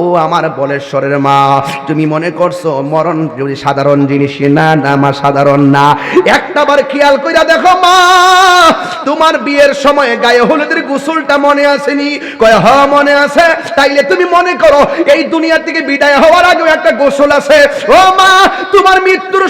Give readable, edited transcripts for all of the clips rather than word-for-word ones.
ও আমার বলেশ্বরের মা, তুমি মনে করছো মরণ যদি সাধারণ জিনিস? না না মা, সাধারণ না। একটাবার খেয়াল কইরা দেখো মা, তোমার বিয়ের সময় গায়ে হলুদের গোসলটা মনে আসেনি? কয় হ মনে আছে। তাইলে তুমি মনে করো এই দুনিয়া থেকে বিদায় হওয়ার আগেও একটা গোসল আছে। ও মা, তোমার মৃত্যুর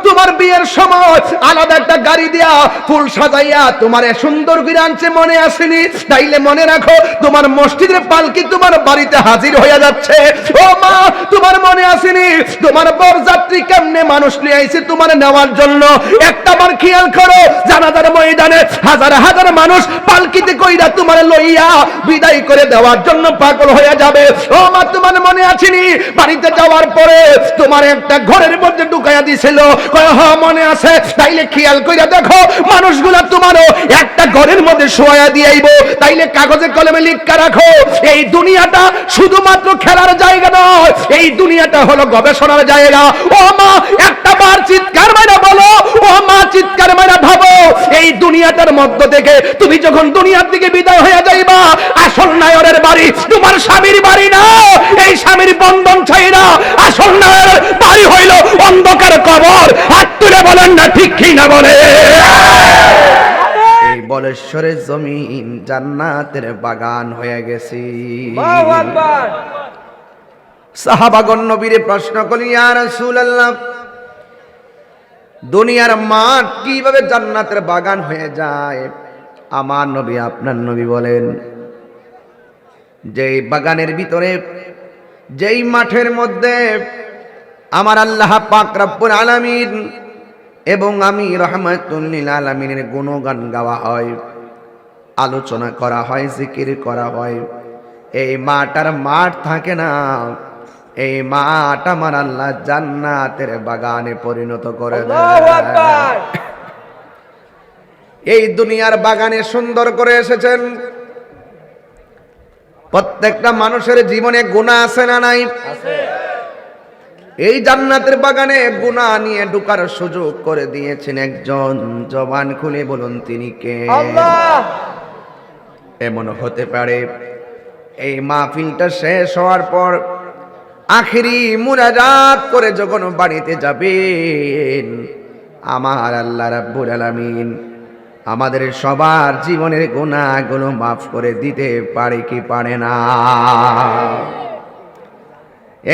তোমার বিয়ের সময় আলাদা একটা গাড়ি দিয়া ফুল সাজাইয়া তোমার সুন্দর করে আনছে, মনে আসেনি? তাইলে মনে রাখো তোমার মসজিদের পালকি তোমার বাড়িতে হাজির হয়ে যাচ্ছে। ও মা, তোমার মনে আসেনি তোমার বরযাত্রী কেমনে মানুষ নিয়ে আইছে তোমার নেওয়ার জন্য? একটাবার খেয়াল করো, জানাজার ময়দানে হাজার হাজার মানুষ পালকিতে কইরা তোমার লইয়া বিদায় করে দেওয়ার জন্য পাগল হয়ে যাবে। ও মা, তোমার মনে আসেনি বাড়িতে যাওয়ার পরে তোমার একটা ঘরের মধ্যে ঢুকাইয়া দিছিল? কয় হ্যাঁ মনে আছে। তাইলে খেয়াল কইরা দেখো মানুষগুলা তোমারও একটা ঘরের মধ্যে শোয়া দিয়াইব। তাইলে কাগজে কলমে লিখা রাখো, এই দুনিয়াটা শুধুমাত্র খেলার জায়গা নয়, এই দুনিয়াটা হলো গবেষণার জায়গা। ও মা, একটা বার চিৎকার মাইরা বলো, ও মা চিৎকার মাইরা ভাবো, এই দুনিয়াটার মধ্য থেকে তুমি যখন দুনিয়ার দিকে বিদায় হয়ে যাইবা, আসল নায়রের বাড়ি তোমার স্বামীর বাড়ি না। এই স্বামীর বন্ধন ছাইরা আসল নায়রের বাড়ি হইল অন্ধকার কবর। হাত তুলে বলেন না ঠিক কি না বলে? এই বলেশ্বরের জমিন জান্নাতের বাগান হয়ে গেছে। আল্লাহু আকবার। সাহাবাগণ নবীরে প্রশ্ন করলেন, ইয়া রাসূলুল্লাহ, দুনিয়ার মাঠ কিভাবে জান্নাতের বাগান হয়ে যায়? আমার নবী, আপনার নবী বলেন, যেই বাগানের ভিতরে, যেই মাঠের মধ্যে আমার আল্লাহ পাক রব্বুল আলামিন এবং আমি রহমাতুল লিল আলামিনের গুণগান গাওয়া হয়, আলোচনা করা হয়, জিকির করা হয়, এই মাঠ আর মাঠ থাকে না, এই মাঠ আমার আল্লাহ জান্নাতের বাগানে পরিণত করে দেয়। আল্লাহু আকবার। এই দুনিয়ার বাগানে সুন্দর করে এসেছেন। প্রত্যেকটা মানুষের জীবনে গুনাহ আছে না নাই? আছে। এই জান্নাতের বাগানে গুনাহ নিয়ে ঢোকার সুযোগ করে দিয়েছেন একজন। জবান খুলে বলুন তিনি কে? আল্লাহ। এমন হতে পারে এই মাহফিলটা শেষ হওয়ার পর আখিরি মুনাজাত করে যখন বাড়িতে যাবেন, আমার আল্লাহ রাব্বুল আলামিন আমাদের সবার জীবনের গুনাহগুলো মাফ করে দিতে পারে কি পারে না?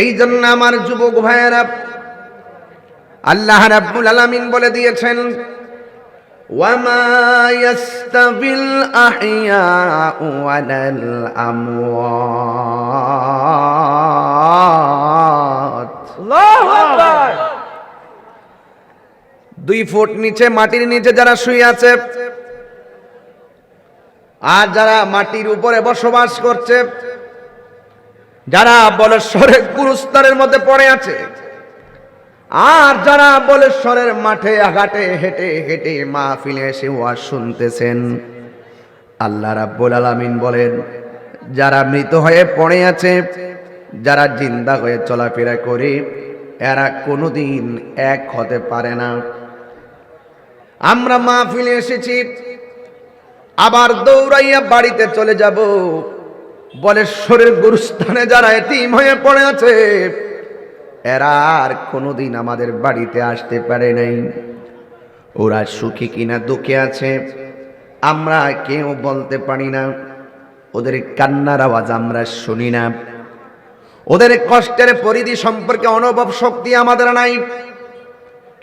এই জন্য আমার যুবক ভাইয়েরা, আল্লাহ রাব্বুল আলামিন বলে দিয়েছেন, ওয়ামা ইয়াস্তাবিল আহইয়াউ ওয়ালাল আমওয়াত। আল্লাহু আকবার। 2 ফুট নিচে, মাটির নিচে যারা শুয়ে আছে আর যারা মাটির উপরে বসবাস করছে, যারা বলেশ্বরের গুরুস্তরের মধ্যে পড়ে আছে, আর যারা বলেশ্বরের মাঠে ঘাটে হেঁটে হেঁটে মাহফিলে এসে ওয়াজ শুনতেছেন, আল্লাহ রাব্বুল আলামিন বলেন, যারা মৃত হয়ে পড়ে আছে, যারা জিন্দা হয়ে চলাফেরা করে, এরা কোনোদিন এক হতে পারে না। আমরা মাহফিলে এসেছি, আবার দৌড়াইয়া বাড়িতে চলে যাব। বলেশ্বরের গুরুস্থানে যারা এতিম হয়ে পড়ে আছে, এরা আর কোনোদিন আমাদের বাড়িতে আসতে পারে নাই। ওরা সুখী কিনা দুঃখে আছে আমরা কেউ বলতে পারি না। ওদের কান্নার আওয়াজ আমরা শুনি না। ওদের কষ্টের পরিধি সম্পর্কে অনুভব শক্তি আমাদের নাই।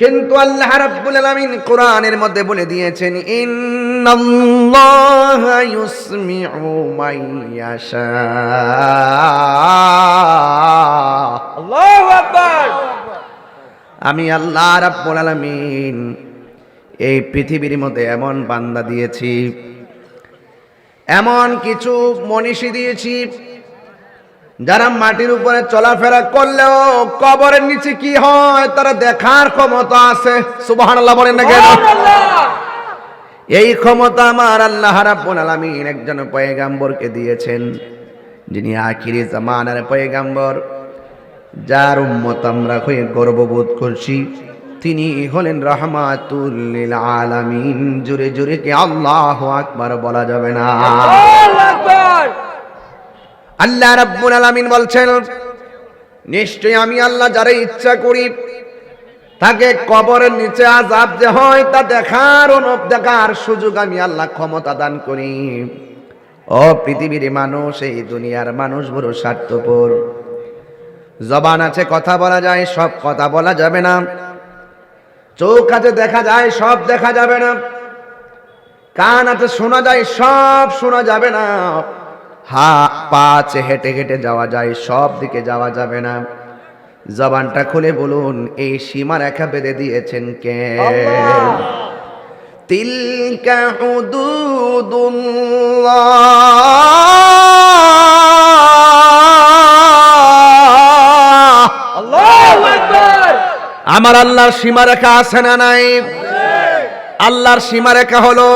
কিন্তু আল্লাহ রাব্বুল আলামিন কোরআনের মধ্যে বলে দিয়েছেন, ইন্নাল্লাহা ইউসমিউ মান ইয়াশা। আল্লাহু আকবার। আমি আল্লাহ রাব্বুল আলামিন এই পৃথিবীর মধ্যে এমন বান্দা দিয়েছি, এমন কিছু মনীষী দিয়েছি, যারা মাটির উপরে চলাফেরা করলেও কবরের নিচে কি হয় তারা দেখার ক্ষমতা আছে। সুবহানাল্লাহ বলেন না কেন? এই ক্ষমতা আমার আল্লাহ রাব্বুল আলামিন একজন পয়গম্বরকে দিয়েছেন, যিনি আখিরি জামানার পয়গম্বর, যার উম্মত আমরা হয়ে গর্ববোধ করছি। তিনি হলেন রাহমাতুল লিল আলামিন। জোরে জোরে কি আল্লাহু আকবার বলা যাবে না? আল্লাহু আকবার। আল্লাহ রাব্বুল আলামিন বলছেন, নিশ্চয়ই আমি আল্লাহ যারা ইচ্ছা করি তাকে কবরের নিচে আযাব যে হয় তা দেখার সুযোগ আমি আল্লাহ ক্ষমতা দান করি। ও পৃথিবীর মানুষ, এই দুনিয়ার মানুষ বড় স্বার্থপর। জবান আছে, কথা বলা যায়, সব কথা বলা যাবে না। চোখ আছে, দেখা যায়, সব দেখা যাবে না। কান আছে, শোনা যায়, সব শোনা যাবে না। পা আছে, হেঁটে হেঁটে যাওয়া যায়, সব দিকে যাওয়া যাবে না। জবানটা খুলে বলুন, এই সীমারেখা বেঁধে দিয়েছেন কে? তিলকা হুদুদুল্লাহ। আল্লাহু আকবার। আমার আল্লাহর সীমারেখা আছে না নাই? আল্লাহর সীমারেখা হলো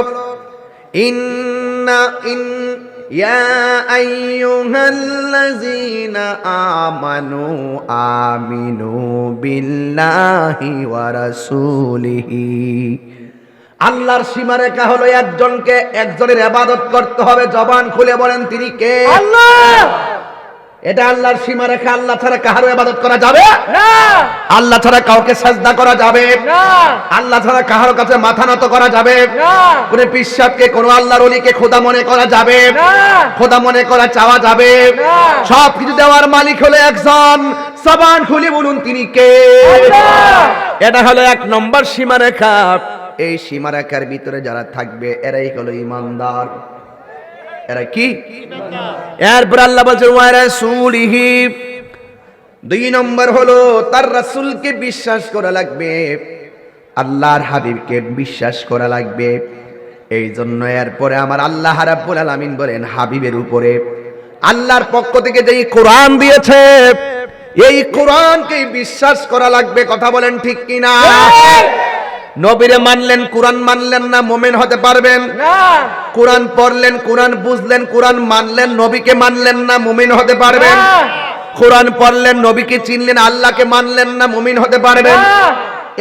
ইয়া আইয়ুহাল্লাযীনা আমানু আমিনু বিল্লাহি ওয়া রাসূলিহি। আল্লাহর সীমারেখা হলো একজনের ইবাদত করতে হবে। জবান খুলে বলেন, তিনি কে? আল্লাহ। এটা আল্লাহর সীমারেখা। আল্লাহ ছাড়া কারো ইবাদত করা যাবে না। আল্লাহ ছাড়া কাউকে সাজদা করা যাবে না। আল্লাহ ছাড়া কারো কাছে মাথা নত করা যাবে না। কোন পিশাচকে, কোন আল্লাহর ওলিকে খোদা মনে করা যাবে না। খোদা মনে করা চাওয়া যাবে না। সবকিছু দেওয়ার মালিক হলো একজন। জবান খুলে বলুন, তিনি কে? আল্লাহ। এটা হলো 1 নম্বর সীমারেখা। এই সীমারেখার ভিতরে যারা থাকবে এরাই হলো ঈমানদার। এরা কি? এরপর আল্লাহ বলছেন ওয়া রাসূলিহি। 2 নম্বর হলো তার রাসূলকে বিশ্বাস করা লাগবে, আল্লাহর হাবিবকে বিশ্বাস করা লাগবে। এই জন্য এরপরে আমার আল্লাহ রাব্বুল আলামিন বলেন, হাবিবের উপরে আল্লাহর পক্ষ থেকে যেই কোরআন দিয়েছে এই কোরআনকে বিশ্বাস করা লাগবে। কথা বলেন ঠিক কিনা? নবীরে মানলেন, কোরআন মানলেন না, মুমিন হতে পারবেন না। কোরআন পড়লেন, কোরআন বুঝলেন, কোরআন মানলেন, নবীকে মানলেন না, মুমিন হতে পারবেন না। কোরআন পড়লেন, নবীকে চিনলেন, আল্লাহকে মানলেন না, মুমিন হতে পারবেন না।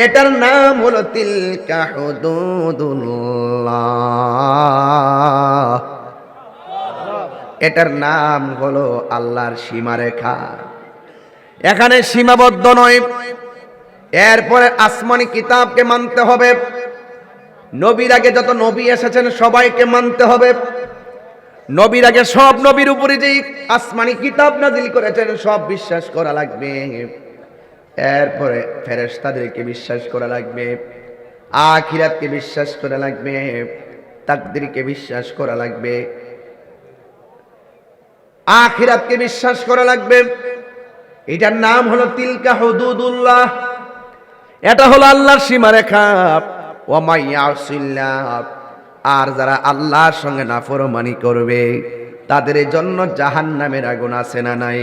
এটার নাম হলো তিলকা হুদুদুল্লাহ। এটার নাম হলো আল্লাহর সীমারেখা। এখানে সীমাবদ্ধ নয়। এরপরে আসমানি কিতাবকে মানতে হবে। নবীর আগে যত নবী এসেছেন সবাইকে মানতে হবে। নবীর আগে সব নবীর উপরে যেই আসমানি কিতাব নাজিল করেছেন সব বিশ্বাস করা লাগবে। এরপরে ফেরেশতাদেরকে বিশ্বাস করা লাগবে, আখিরাতকে বিশ্বাস করা লাগবে, তাকদীরকে বিশ্বাস করা লাগবে, আখিরাতকে বিশ্বাস করা লাগবে। এটার নাম হলো তিলকা হুদুদুল্লাহ। এটা হলো আল্লাহর সীমারেখা। ওয়া মাইয়াসিল্লাহ। আর যারা আল্লাহর সঙ্গে নাফরমানি করবে তাদের জন্য জাহান্নামের আগুন আছে না নাই?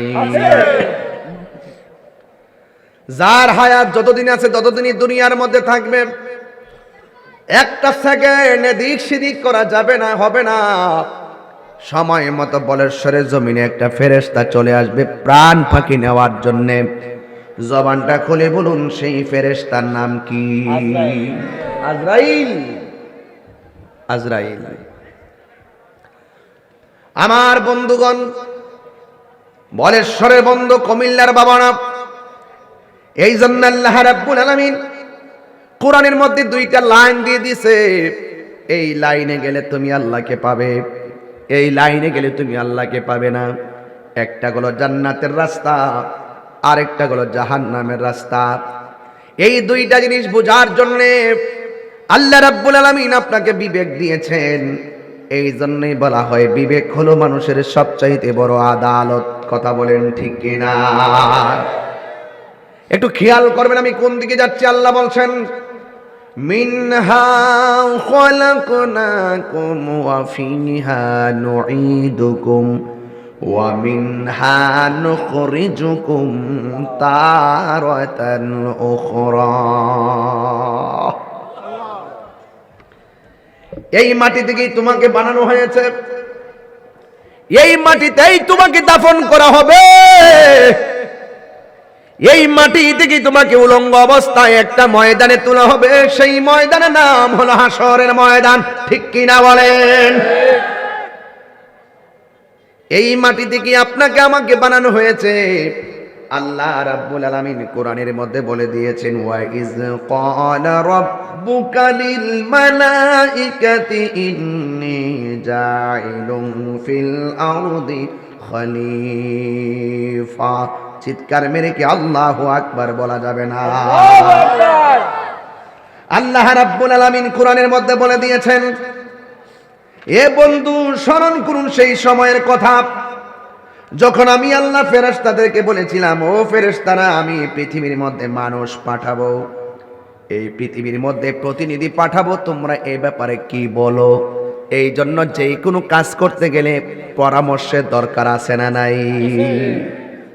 যার হায়াত যতদিন আছে ততদিনই দুনিয়ার মধ্যে থাকবে। একটা সেকেন্ড এদিক সেদিক করা যাবে না, হবে না। সময় মতো বলেশ্বরের জমিনে একটা ফেরেশতা চলে আসবে প্রাণ ফাঁকি নেওয়ার জন্যে। জবানটা খুলে বলুন, সেই ফেরেশতার নাম কি? আজরাইল। আজরাইল। আমার বন্ধুগণ, বলেশ্বরের বন্ধু, কুমিল্লার বাবারা, এই জন্য আল্লাহ রাব্বুল আলামিন কোরআনের মধ্যে 2টা লাইন দিয়ে দিয়েছে। এই লাইনে গেলে তুমি আল্লাহকে পাবে, এই লাইনে গেলে তুমি আল্লাহকে পাবে না। একটা হলো জান্নাতের রাস্তা, আরেকটা হলো জাহান্নামের রাস্তা। এই 2টা জিনিস বোঝার জন্য আল্লাহ রাব্বুল আলামিন আপনাকে বিবেক দিয়েছেন। এই জন্যই বলা হয় বিবেক হলো মানুষের সবচাইতে বড় আদালত। কথা বলেন ঠিক কিনা? একটু খেয়াল করবেন আমি কোন দিকে যাচ্ছি। আল্লাহ বলছেন, মিনহা খালাকনাকুম ওয়া ফিহা নুঈদুকুম ওয়া মিনহা নুখরিজুকুম তারাতান উখরা। এই মাটি থেকেই তোমাকে বানানো হয়েছে, এই মাটিতেই তোমাকে দাফন করা হবে, এই মাটি থেকে তোমাকে উলঙ্গ অবস্থায় একটা ময়দানে তোলা হবে। সেই ময়দানের নাম হলো হাসরের ময়দান। ঠিক কিনা বলেন? এই মাটি থেকে আপনাকে আমাকে বানানো হয়েছে। আল্লাহ রাব্বুল আলামিন কোরআনের মধ্যে বলে দিয়েছেন, ওয়া ইজ ক্বালা রাব্বুকা লিল মালাইকাতি ইন্নী জাইলুন ফিল আরদি খলিফা। চিৎকার মেরে কি আল্লাহু আকবার বলা যাবে না? আল্লাহ রাব্বুল আলামিন কোরআনের মধ্যে বলে দিয়েছেন, এ বন্ধু স্মরণ করুন সেই সময়ের কথা যখন আমি আল্লাহ ফেরেশতাদেরকে বলেছিলাম, ও ফেরেশতারা, আমি পৃথিবীর মধ্যে মানুষ পাঠাবো, এই পৃথিবীর মধ্যে প্রতিনিধি পাঠাবো, তোমরা এই ব্যাপারে কি বলো? এই জন্য যে কোনো কাজ করতে গেলে পরামর্শের দরকার আছে না নাই?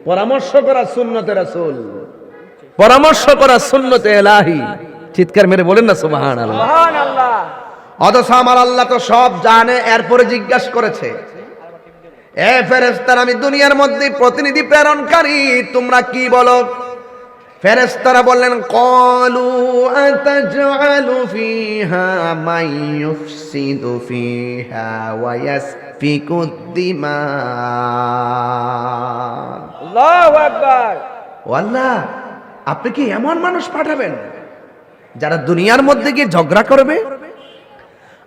পরামর্শ করা সুন্নতে রাসূল, পরামর্শ করা সুন্নতে ইলাহি। চিৎকার মেরে বলেন না সুবহানাল্লাহ। সুবহানাল্লাহ। অথচ আমার আল্লাহ তো সব জানে, এরপরে জিজ্ঞাসা করেছে, এ ফেরেশতারা, আমি দুনিয়ার মধ্যে প্রতিনিধি প্রেরণকারী, তোমরা কি বলো? ফেরেশতারা বললেন, ক্বালু আতাজআলু ফিহা মান ইউফসিদু ফিহা ওয়া ইয়াসফিকুদ দিমা। আল্লাহু আকবার। ও আল্লাহ, আপনি কি এমন মানুষ পাঠাবেন যারা দুনিয়ার মধ্যে গিয়ে ঝগড়া করবে?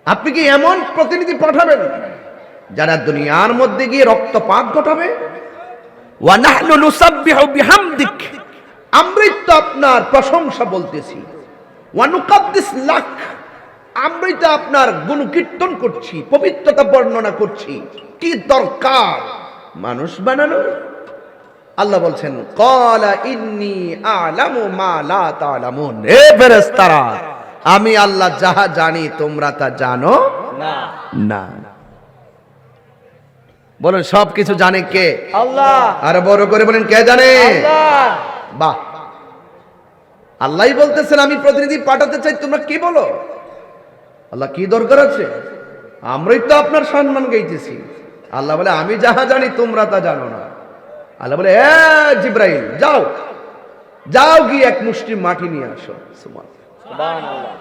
আপনি কি এমন প্রতিনিধি পাঠাবেন যারা দুনিয়ার মধ্যে গিয়ে রক্তপাত ঘটাবে? ওয়া নাহনু নুসাব্বিহু বিহামদিক, আমরাই তো আপনার প্রশংসা বলতেছি। ওয়া নুকাদ্দিস লাক, আমরাই তো আপনার গুণকীর্তন করছি, পবিত্রতা বর্ণনা করছি। কি দরকার মানুষ বানানো? আল্লাহ বলছেন, ক্বালা ইন্নী আ'লামু মা লা তা'লামুন। এ ফেরেশতারা, আমি আল্লাহ যাহা জানি তোমরা তা জানো না। বলেন, সবকিছু জানে কে? আল্লাহ। আর বড় করে বলেন, কে জানে? আল্লাহ। বাহ, আল্লাহই বলতেছেন আমি প্রতিনিধি পাঠাতে চাই, তোমরা কি বলো? আল্লাহ, কি দরকার আছে? আমরাই তো আপনার সম্মান গাইতেছি। আল্লাহ বলে, আমি যাহা জানি তোমরা তা জানো না। আল্লাহ বলে, এ জিব্রাইল, যাও যাও, গিয়ে এক মুষ্টি মাটি নিয়ে আসো। সুবহানাল্লাহ।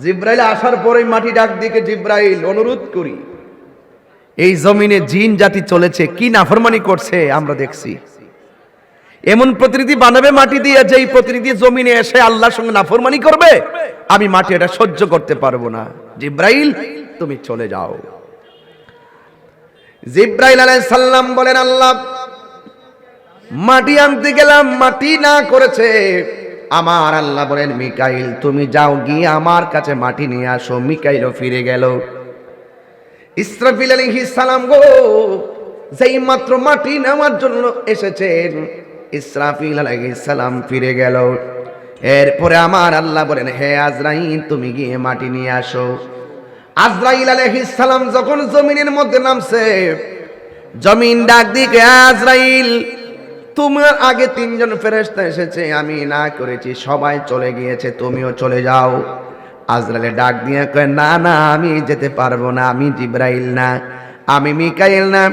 জিব্রাইল আসার পরে মাটি ডাক দিকে, জিব্রাইল, অনুরোধ করি, এই জমিনে জিন জাতি চলেছে, কি নাফরমানি করছে আমরা দেখছি। এমন প্রতিনিধি বানাবে মাটি দিয়ে, যেই প্রতিনিধি জমিনে এসে আল্লাহর সঙ্গে নাফরমানি করবে, আমি মাটি এটা সহ্য করতে পারবো না। জিব্রাইল, তুমি চলে যাও। জিব্রাইল আলাইহিস সালাম বলেন, আল্লাহ, মাটি আনতে গেলাম, মাটি না করেছে। আমার আল্লাহ বলেন, মিকাইল, তুমি যাও, গিয়ে আমার কাছে মাটি নিয়ে আসো। মিকাইলও ফিরে গেল। ইসরাফিল আলাইহিস সালাম গো, যেই মাত্র মাটি নেওয়ার জন্য এসেছেন, ইসরাফিল আলাইহিস সালাম ফিরে গেল। এরপরে আমার আল্লাহ বলেন, হে আজরাইল, তুমি গিয়ে মাটি নিয়ে আসো। আজরাইল আলাইহিস সালাম যখন জমিনের মধ্যে নামছে, জমিন ডাক দিকে, আজরাইল, তোমার আগে তিনজন ফেরেশতা এসেছে, আমি না করেছি, সবাই চলে গিয়েছে, তুমিও চলে যাও। আজরাইল ডাক দিয়ে কয়, না না, আমি যেতে পারবো না, আমি জিব্রাইল না, আমি মিকাইল না,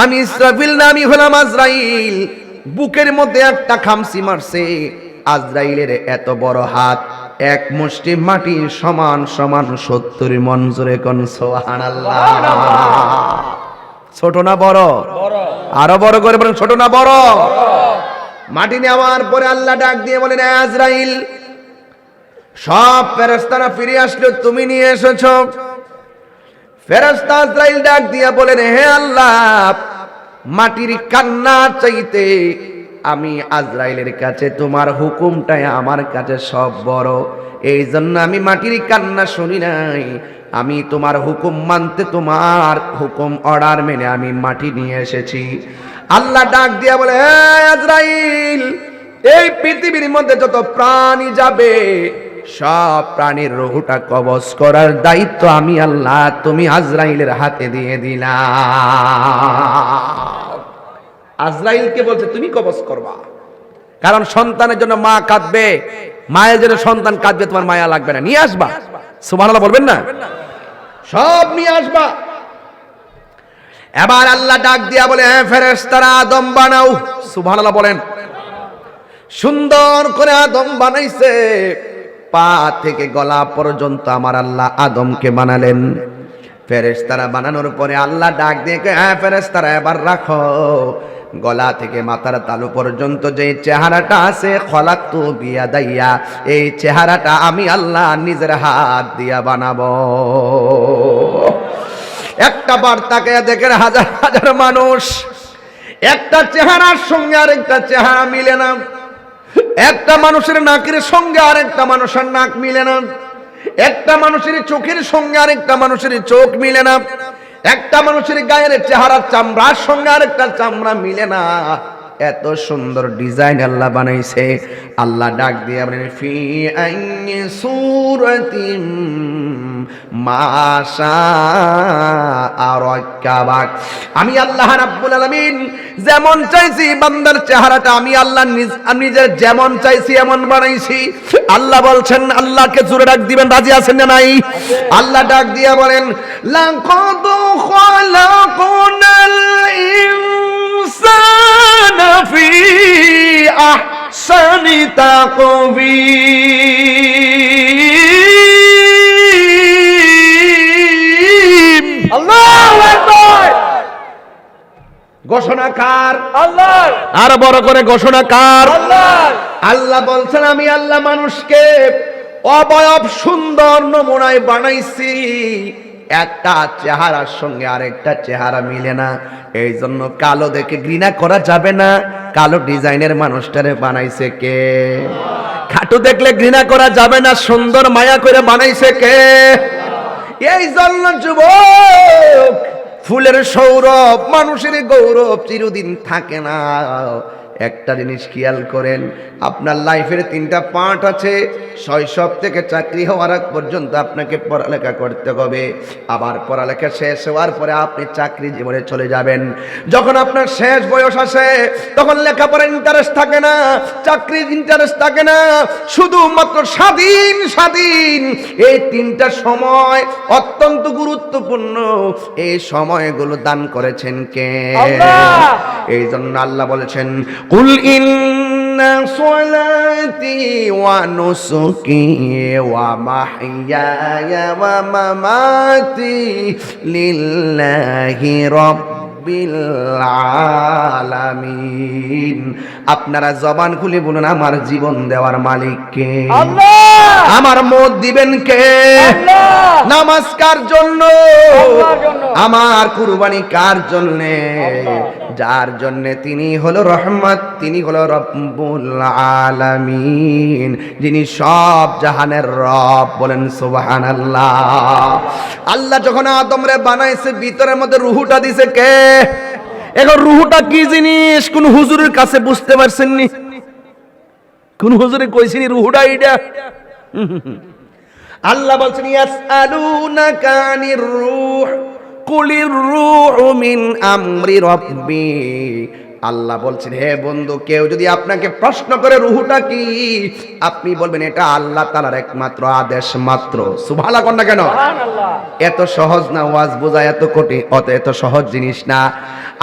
আমি ইসরাফিল না, আমি হলাম আজরাইল। বুকের মধ্যে একটা খামসি মারছে। আজরাইলের এত বড় হাত, এক মুষ্টি মাটি সমান সমান 70 মণ। জোরে কোন সুবহানাল্লাহ। ছোট না বড়? আরো বড় করে বলেন, ছোট না বড়? মাটি নেওয়ার পরে আল্লাহ ডাক দিয়ে বলেন, আজরাইল, সব ফেরেশতারা ফিরে আসলো, তুমি নিয়ে এসেছো। ফেরেশতা আজরাইল ডাক দিয়ে বলেন, হে আল্লাহ, মাটির কান্না চাইতে আমি আজরাইলের কাছে তোমার হুকুমটাই আমার কাছে সব বড়। এই জন্য আমি মাটির কান্না শুনি নাই, আমি তোমার হুকুম মানতে, তোমার হুকুম অর্ডার মেনে আমি মাটি নিয়ে এসেছি। আল্লাহ ডাক দিয়া বলে, হে আজরাইল, এই পৃথিবীর মধ্যে যত প্রাণী যাবে, সব প্রাণীর রূহটা কবজ করার দায়িত্ব আমি আল্লাহ, তুমি আজরাইলের হাতে দিয়ে দিলাম। আজরাইলকে বলছে, তুমি কবজ করবা, কারণ সন্তানের জন্য মা কাঁদবে, মায়ের জন্য সন্তান কাঁদবে, তোমার মায়া লাগবে না, নিয়ে আসবা। সুবহানাল্লাহ বলবেন না? সব নিয়ে আসবা। এবার আল্লাহ ডাক দিয়া বলে, হ্যাঁ ফেরেশতারা, আদম বানাও। সুবহানাল্লাহ বলেন। সুন্দর করে আদম বানাইছে, পা থেকে গলা পর্যন্ত আমার আল্লাহ আদমকে বানালেন। ফেরেশতারা বানানোর পরে আল্লাহ ডাক দিয়ে কয়, হ্যাঁ ফেরেশতারা এবার রাখো, গলা থেকে মাথার তালু পর্যন্ত যে চেহারাটা আছে খলাকতু বিয়াদাইয়া, এই চেহারাটা আমি আল্লাহ নিজের হাত দিয়া বানাবো। একটা বার তাকায়া দেখেন হাজার হাজার মানুষ, একটা চেহারার সঙ্গে আরেকটা চেহারা মিলে না, একটা মানুষের নাকের সঙ্গে আরেকটা মানুষের নাক মিলে না, একটা মানুষের চোখের সঙ্গে আরেকটা মানুষের চোখ মিলে না, একটা মানুষের গায়ের চেহারার চামড়ার সঙ্গে আরেকটা চামড়া মিলে না। এত সুন্দর ডিজাইন আল্লাহ বানাইছে। আল্লাহ ডাক দিয়ে বলেন, ফি আইয়ি সূরাতিম মাশা আরাকাবাক। আমি আল্লাহ রাব্বুল আলামিন যেমন চাইছি বান্দার চেহারাটা আমি আল্লাহ নিজে যেমন চাইছি এমন বানাইছি। আল্লাহ বলছেন, আল্লাহকে জোরে ডাক দিবেন, রাজি আছেন না নাই? আল্লাহ ডাক দিয়ে বলেন, লাকাদ খালাকনাল ইনসানা ফি আহসানি তাকওয়িম। আল্লাহু আকবার। ঘোষণাকার আল্লাহ, আর বড় করে ঘোষণাকার আল্লাহ। আল্লাহ বলছেন, আমি আল্লাহ মানুষকে অবয়ব সুন্দর নমুনায় বানাইছি, একটা চেহারার সঙ্গে আরেকটা চেহারা মিলে না। এই জন্য কালো দেখে ঘৃণা করা যাবে না। কালো ডিজাইনের মানুষটারে বানাইছে কে? খাটো দেখলে ঘৃণা করা যাবে না, সুন্দর মায়া করে বানাইছে কে? এই জন্য যুবক, ফুলের সৌরভ মানুষের গৌরব চিরদিন থাকে না। একটা জিনিস খেয়াল করেন, আপনার লাইফের 3টা পার্ট আছে। শৈশব থেকে চাকরি হওয়ার আগ পর্যন্ত আপনাকে পড়ালেখা করতে হবে। আবার পড়ালেখা শেষ হওয়ার পরে আপনি চাকরি জীবনে চলে যাবেন। যখন আপনার শেষ বয়স আসে তখন লেখাপড়ার ইন্টারেস্ট থাকে না, চাকরির ইন্টারেস্ট থাকে না, শুধুমাত্র স্বাধীন স্বাধীন। এই 3টা সময় অত্যন্ত গুরুত্বপূর্ণ। এই সময়গুলো দান করেছেন কে? আল্লাহ। এই জন্য আল্লাহ বলেছেন, কুল ইন্না সলাতি ওয়া নুসুকি ওয়া মাহইয়ায়া ওয়া মামাতি লিল্লাহি রাব্বিল আলামিন। আপনারা জবান খুলে বলুন, আমার জীবন দেওয়ার মালিক কে? আল্লাহ। আমার মত দিবেন কে? আল্লাহ। নামাজ কার জন্য? আল্লাহর জন্য। আমার কুরবানি কার জন্য? যার জন্য তিনি হলো রহমত, তিনি হলো রব্বুল আলামিন, যিনি সব জাহানের রব। বলেন সুবহানাল্লাহ। আল্লাহ যখন আদমরে বানাইছে ভিতরের মধ্যে রুহুটা দিছে কে? এখন রুহুটা কি জিনিস কোন হুজুরের কাছে বুঝতে পারছেননি? কোন হুজুরে কইছেনি রুহুটা এইটা? আল্লাহ বলছেন, ইয়াসআলুনাকা আনির রূহ কুলির রূহু মিন আমরি রাব্বি। আল্লাহ বলছেন, হে বন্ধু, কেউ যদি আপনাকে প্রশ্ন করে রুহুটা কি, আপনি বলবেন এটা আল্লাহ তাআলার একমাত্র আদেশ মাত্র। সুবহানাল্লাহ কোন না কেন? সুবহানাল্লাহ। এত সহজ না ওয়াজ বোঝা, এত কঠিন, এত সহজ জিনিস না।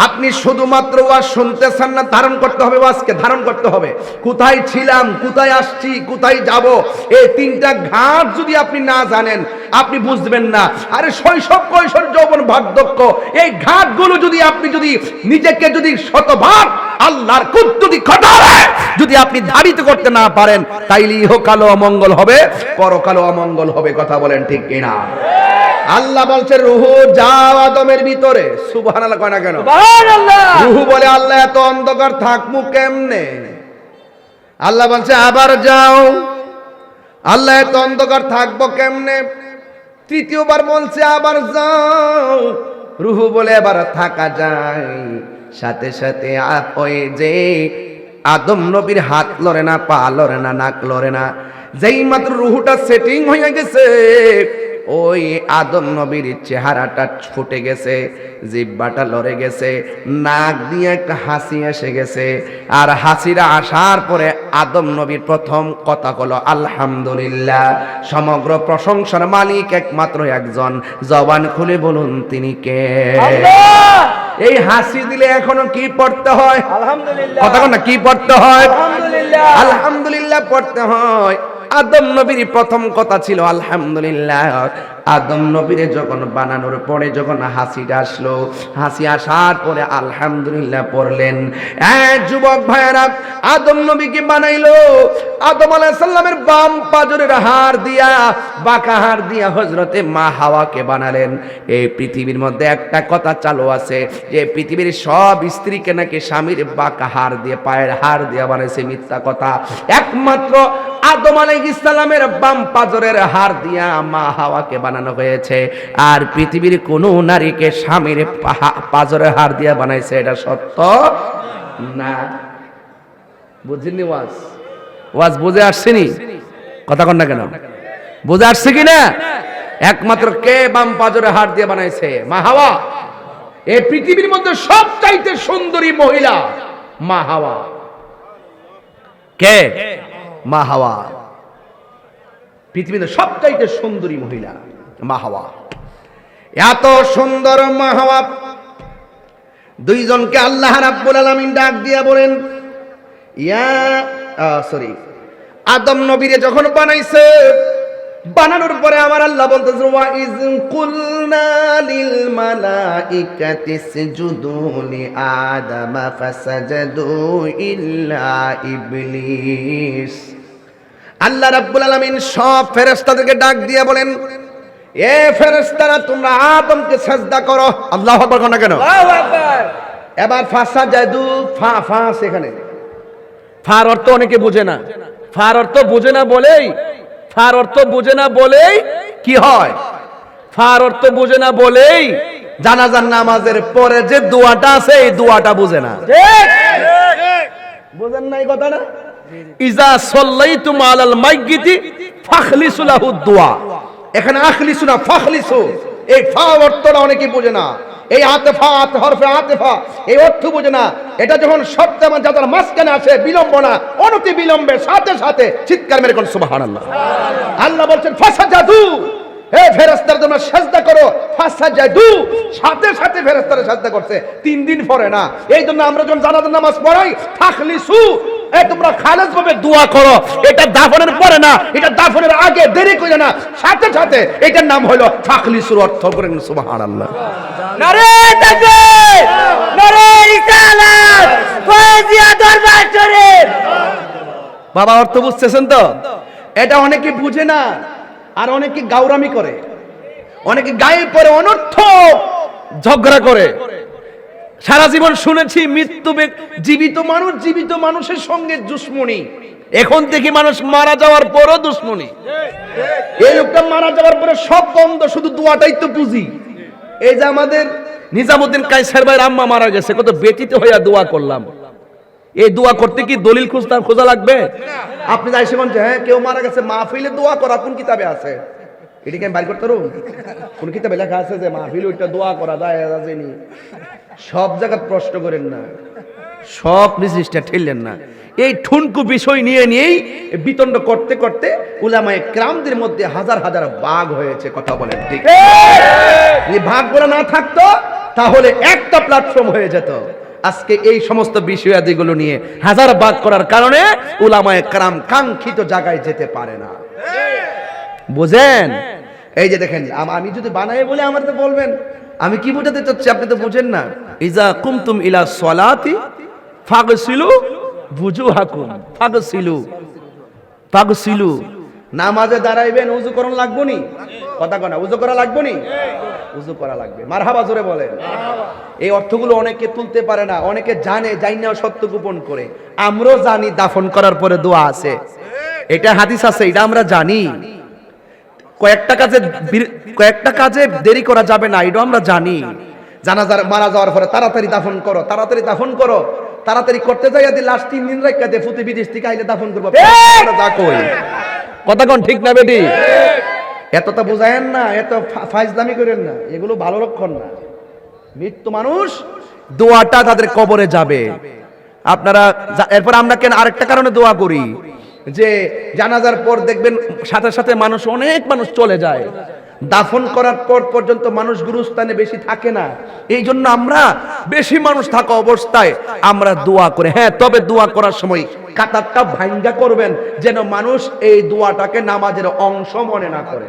আপনি শুধুমাত্র ওয়াজ শুনতেছেন না, ধারণ করতে হবে, ওয়াজকে ধারণ করতে হবে। কোথায় ছিলাম, কোথায় আসছি, কোথায় যাব, এই 3টা ঘাট যদি আপনি না জানেন আপনি বুঝবেন না। আরে শৈশব, কৈশোর, যৌবন, বার্ধক্য, এই ঘাটগুলো যদি আপনি নিজেকে শতভাগ আল্লাহর কুদরতি খটারে যদি আপনি ধারিত করতে না পারেন, তাইলে ইহকালও অমঙ্গল হবে, পরকালও অমঙ্গল হবে। কথা বলেন ঠিক কিনা? আল্লাহ বলছে, রুহু যাও আদমের ভিতরে। সুবহানাল্লাহ কয় না কেন? সুবহানাল্লাহ। রুহু বলে, আল্লাহ এত অন্ধকার থাকমু কেমনে? আল্লাহ বলছে, আবার যাও। আল্লাহ এত অন্ধকার থাকবো কেমনে? তৃতীয়বার বলছে, আবার যাও। রুহু বলে, এবার থাকা যায়। সাথে সাথে ওই যে আদম নবীর হাত লড়ে না, পা লড়ে না, নাক লড়ে না। যেই মাত্র রুহুটা সেটিং হয়ে গেছে, ওই আদম নবীর চেহারাটা ফুটে গেছে, জিহ্বাটা লড়ে গেছে, নাক দিয়ে একটা হাসি এসে গেছে। আর হাসিটা আসার পরে আদম নবীর প্রথম কথা হলো আলহামদুলিল্লাহ। সমগ্র প্রশংসার মালিক একমাত্র একজন, জবান খুলে বলুন তিনি কে? আল্লাহ। এই হাসি দিলে এখনো কি পড়তে হয়? আলহামদুলিল্লাহ। কথা না, কি পড়তে হয়? আলহামদুলিল্লাহ। আলহামদুলিল্লাহ পড়তে হয়। আদম নবীর প্রথম কথা ছিল আলহামদুলিল্লাহ। আদম নবীরে যখন বানানোর পরে যখন হাসিটা আসলো, হাসি আসার পরে আলহামদুলিল্লাহ পড়লেন। যুবক ভাইয়েরা, আদম নবীকে বানাইলো, আদম আলাইহিস সালামের বাম পাজরের হাড় দিয়া, বাঁকা হাড় দিয়া হযরতে মা হাওয়াকে বানালেন। এই পৃথিবীর মধ্যে একটা কথা চালু আছে যে পৃথিবীর সব স্ত্রীকে নাকি স্বামীর বাঁকা হাড় দিয়ে, পায়ের হাড় দিয়ে বানাইছে, মিথ্যা কথা। একমাত্র আদম আলাইহিস সালামের বাম পাজরের হাড় দিয়া মা হাওয়াকে বানানো হয়েছে। আর পৃথিবীর কোন নারীকে স্বামীর পাজরের হাড় দিয়া বানাইছে এটা সত্য না। বুঝিনি? ওয়াজ বুঝে আসছেনি? কথা কন না কেন? বুঝে আসছে কিনা? একমাত্র কে বাম পাজরের হাড় দিয়ে বানাইছে? মা হাওয়া। এই পৃথিবীর মধ্যে সবচাইতে সুন্দরী মহিলা মা হাওয়া। কে? মা হাওয়া। পৃথিবীতে সবচাইতে সুন্দরী মহিলা মা হাওয়া। এত সুন্দর মা হাওয়া দুইজনকে আল্লাহ রাব্বুল আলামিন ডাক দিয়া বলেন, আদম নবীরে যখন বানাইছে, বানানোর পরে আমার আল্লাহ বলতেছে, ওয়া ইজ কুলনা লিল মালাইকাতি ইসজুদু লি আদম ফাসাজাদু ইল্লা ইবলিস। আল্লাহ রাব্বুল আলামিন সব ফেরেশতাদেরকে ডাক দিয়ে বলেন, এ ফেরেশতারা তোমরা আদমকে সিজদা করো। আল্লাহু আকবার কোন কেন? আল্লাহু আকবার। এবার ফাসাজাদু, ফা সেখানে ফার অর্থ অনেকে বুঝে না। ফার অর্থ বুঝে না বলেই, ফার অর্থ বুঝে না বলেই কি হয়? ফার অর্থ বুঝে না বলেই জানাজার নামাজের পরে যে দোয়াটা আছে এই দোয়াটা বুঝে না। বুঝেন না এই কথাটা? ইজা সাল্লাইতুম আলাল মাইয়িতি ফাখলিসু লাহু দুআ। এখানে আখলিসু না ফাখলিসু, এই ফা অর্থটা অনেকে বুঝে না। এই আতেফা, হরফে আতেফা, এই অর্থ বুঝে না। এটা যখন শব্দ যাদের মাঝখানে আসে বিলম্ব না, অনতি বিলম্বে সাথে সাথে চিৎকার মেরে কোন সুবহানাল্লাহ। আল্লাহ বলছেন ফাসাজাদু, হে ফেরেশতারা তোমরা সিজদা করো। ফাসাজাদু, সাথে সাথে ফেরেশতারা সিজদা করছে, 3 দিন পরে না। এই জন্য আমরা যখন জানাজার নামাজ পড়াই ফাখলিসু, তোমরা খালেস ভাবে দোয়া করো। এটা দাফনের পরে না, এটা দাফনের আগে, দেরি করে না, সাথে সাথে। এটার নাম হলো ফাখলিসুর অর্থ করেন সুবহানাল্লাহ। নারে তাকবীর, নারে রিসালাত, ফয়জিয়া দরবার শরীফ। বাবা অর্থ বুঝতেছেন তো? এটা অনেকে বুঝে না, আর অনেকে গাউরামি করে, অনেকে গায়ে পরে অনর্থ ঝগড়া করে। সারা জীবন শুনেছি মৃত্যু, জীবিত মানুষের সঙ্গে দুশ্মনী। এখন থেকে মানুষ মারা যাওয়ার পরও দুশ্মনী। এই লোকটা মারা যাওয়ার পরে সব বন্ধ, শুধু দোয়াটাই তো পুঁজি। এই যে আমাদের নিজামুদ্দিন কায়সার ভাইয়ের আম্মা মারা গেছে, কত ব্যতীত হইয়া দোয়া করলাম। এই দোয়া করতে কি দলিল খোঁজা লাগবে? আপনি যাই সেখান, হ্যাঁ কেউ মারা গেছে মাহফিলে দোয়া করা কোন কিতাবে আছে? এটাকে আমি বাড়ি করতে পারবো? কোন কিতাবে লেখা আছে যে মাহফিলে ওইটা দোয়া করা যায়? সব জায়গায় প্রশ্ন করেন না, সব জিনিসটা ঠেললেন না। এই ঠুনকু বিষয় নিয়েই বিতণ্ড করতে করতে উলামায়ে কেরামদের মধ্যে হাজার হাজার ভাগ হয়েছে। কথা বলেন ঠিক? এই ভাগগুলো না থাকতো তাহলে একটা প্ল্যাটফর্ম হয়ে যেত। আজকে এই সমস্ত বিষয়াদিগুলো নিয়ে হাজার ভাগ করার কারণে উলামায়ে কেরাম কাঙ্ক্ষিত জায়গায় যেতে পারে না। বুঝেন? এই যে দেখেন, আমি যদি বানাই বলে আমার তো বলবেন আমি কি বোঝাতে চাচ্ছি, আপনি তো বুঝেন না। ইজা কুমতুম ইলা সলাতি ফাগসিলু বুজুহাকুম, ফাগসিলু। নামাজে দাঁড়াইবেন, ওযু করন লাগবো নি? কথা কনা, ওযু করা লাগবো নি? ওযু করা লাগবে। মারহাবা জোরে বলেন। এই অর্থগুলো অনেকে তুলতে পারে না, অনেকে জানে, জাইনাও সত্য গোপন করে। আমরাও জানি দাফন করার পরে দোয়া আছে, এটা হাদিস আছে, এটা আমরা জানি। কয়েকটা কাজে দেরি করা যাবে না, এটা আমরা জানি। জানাজার মারা যাওয়ার পরে তাড়াতাড়ি দাফন করো, তাড়াতাড়ি দাফন করো। তাড়াতাড়ি করতে যাই যদি লাস্ট 3 দিন রাখতে দে, ফুতে বিদেশ থেকে আইলে দাফন করবো। কথা কোন ঠিক না বেটি? এতটা বুঝায়েন না, এত ফাইজলামি করেন না, এগুলো ভালো লক্ষণ না। মৃত্যু মানুষ দোয়াটা তাদের কবরে যাবে। আপনারা এরপর আমরা কেন আরেকটা কারণে দোয়া করি, যে জানাজার পর দেখবেন সাথে সাথে অনেক মানুষ চলে যায়, দাফন করার পর পর্যন্ত মানুষ গুরুস্থানে বেশি থাকে না। এই জন্য আমরা বেশি মানুষ থাকা অবস্থায় আমরা দোয়া করি। হ্যাঁ, তবে দোয়া করার সময় কাতারটা ভাঙ্গা করবেন, যেন মানুষ এই দোয়াটাকে নামাজের অংশ মনে না করে।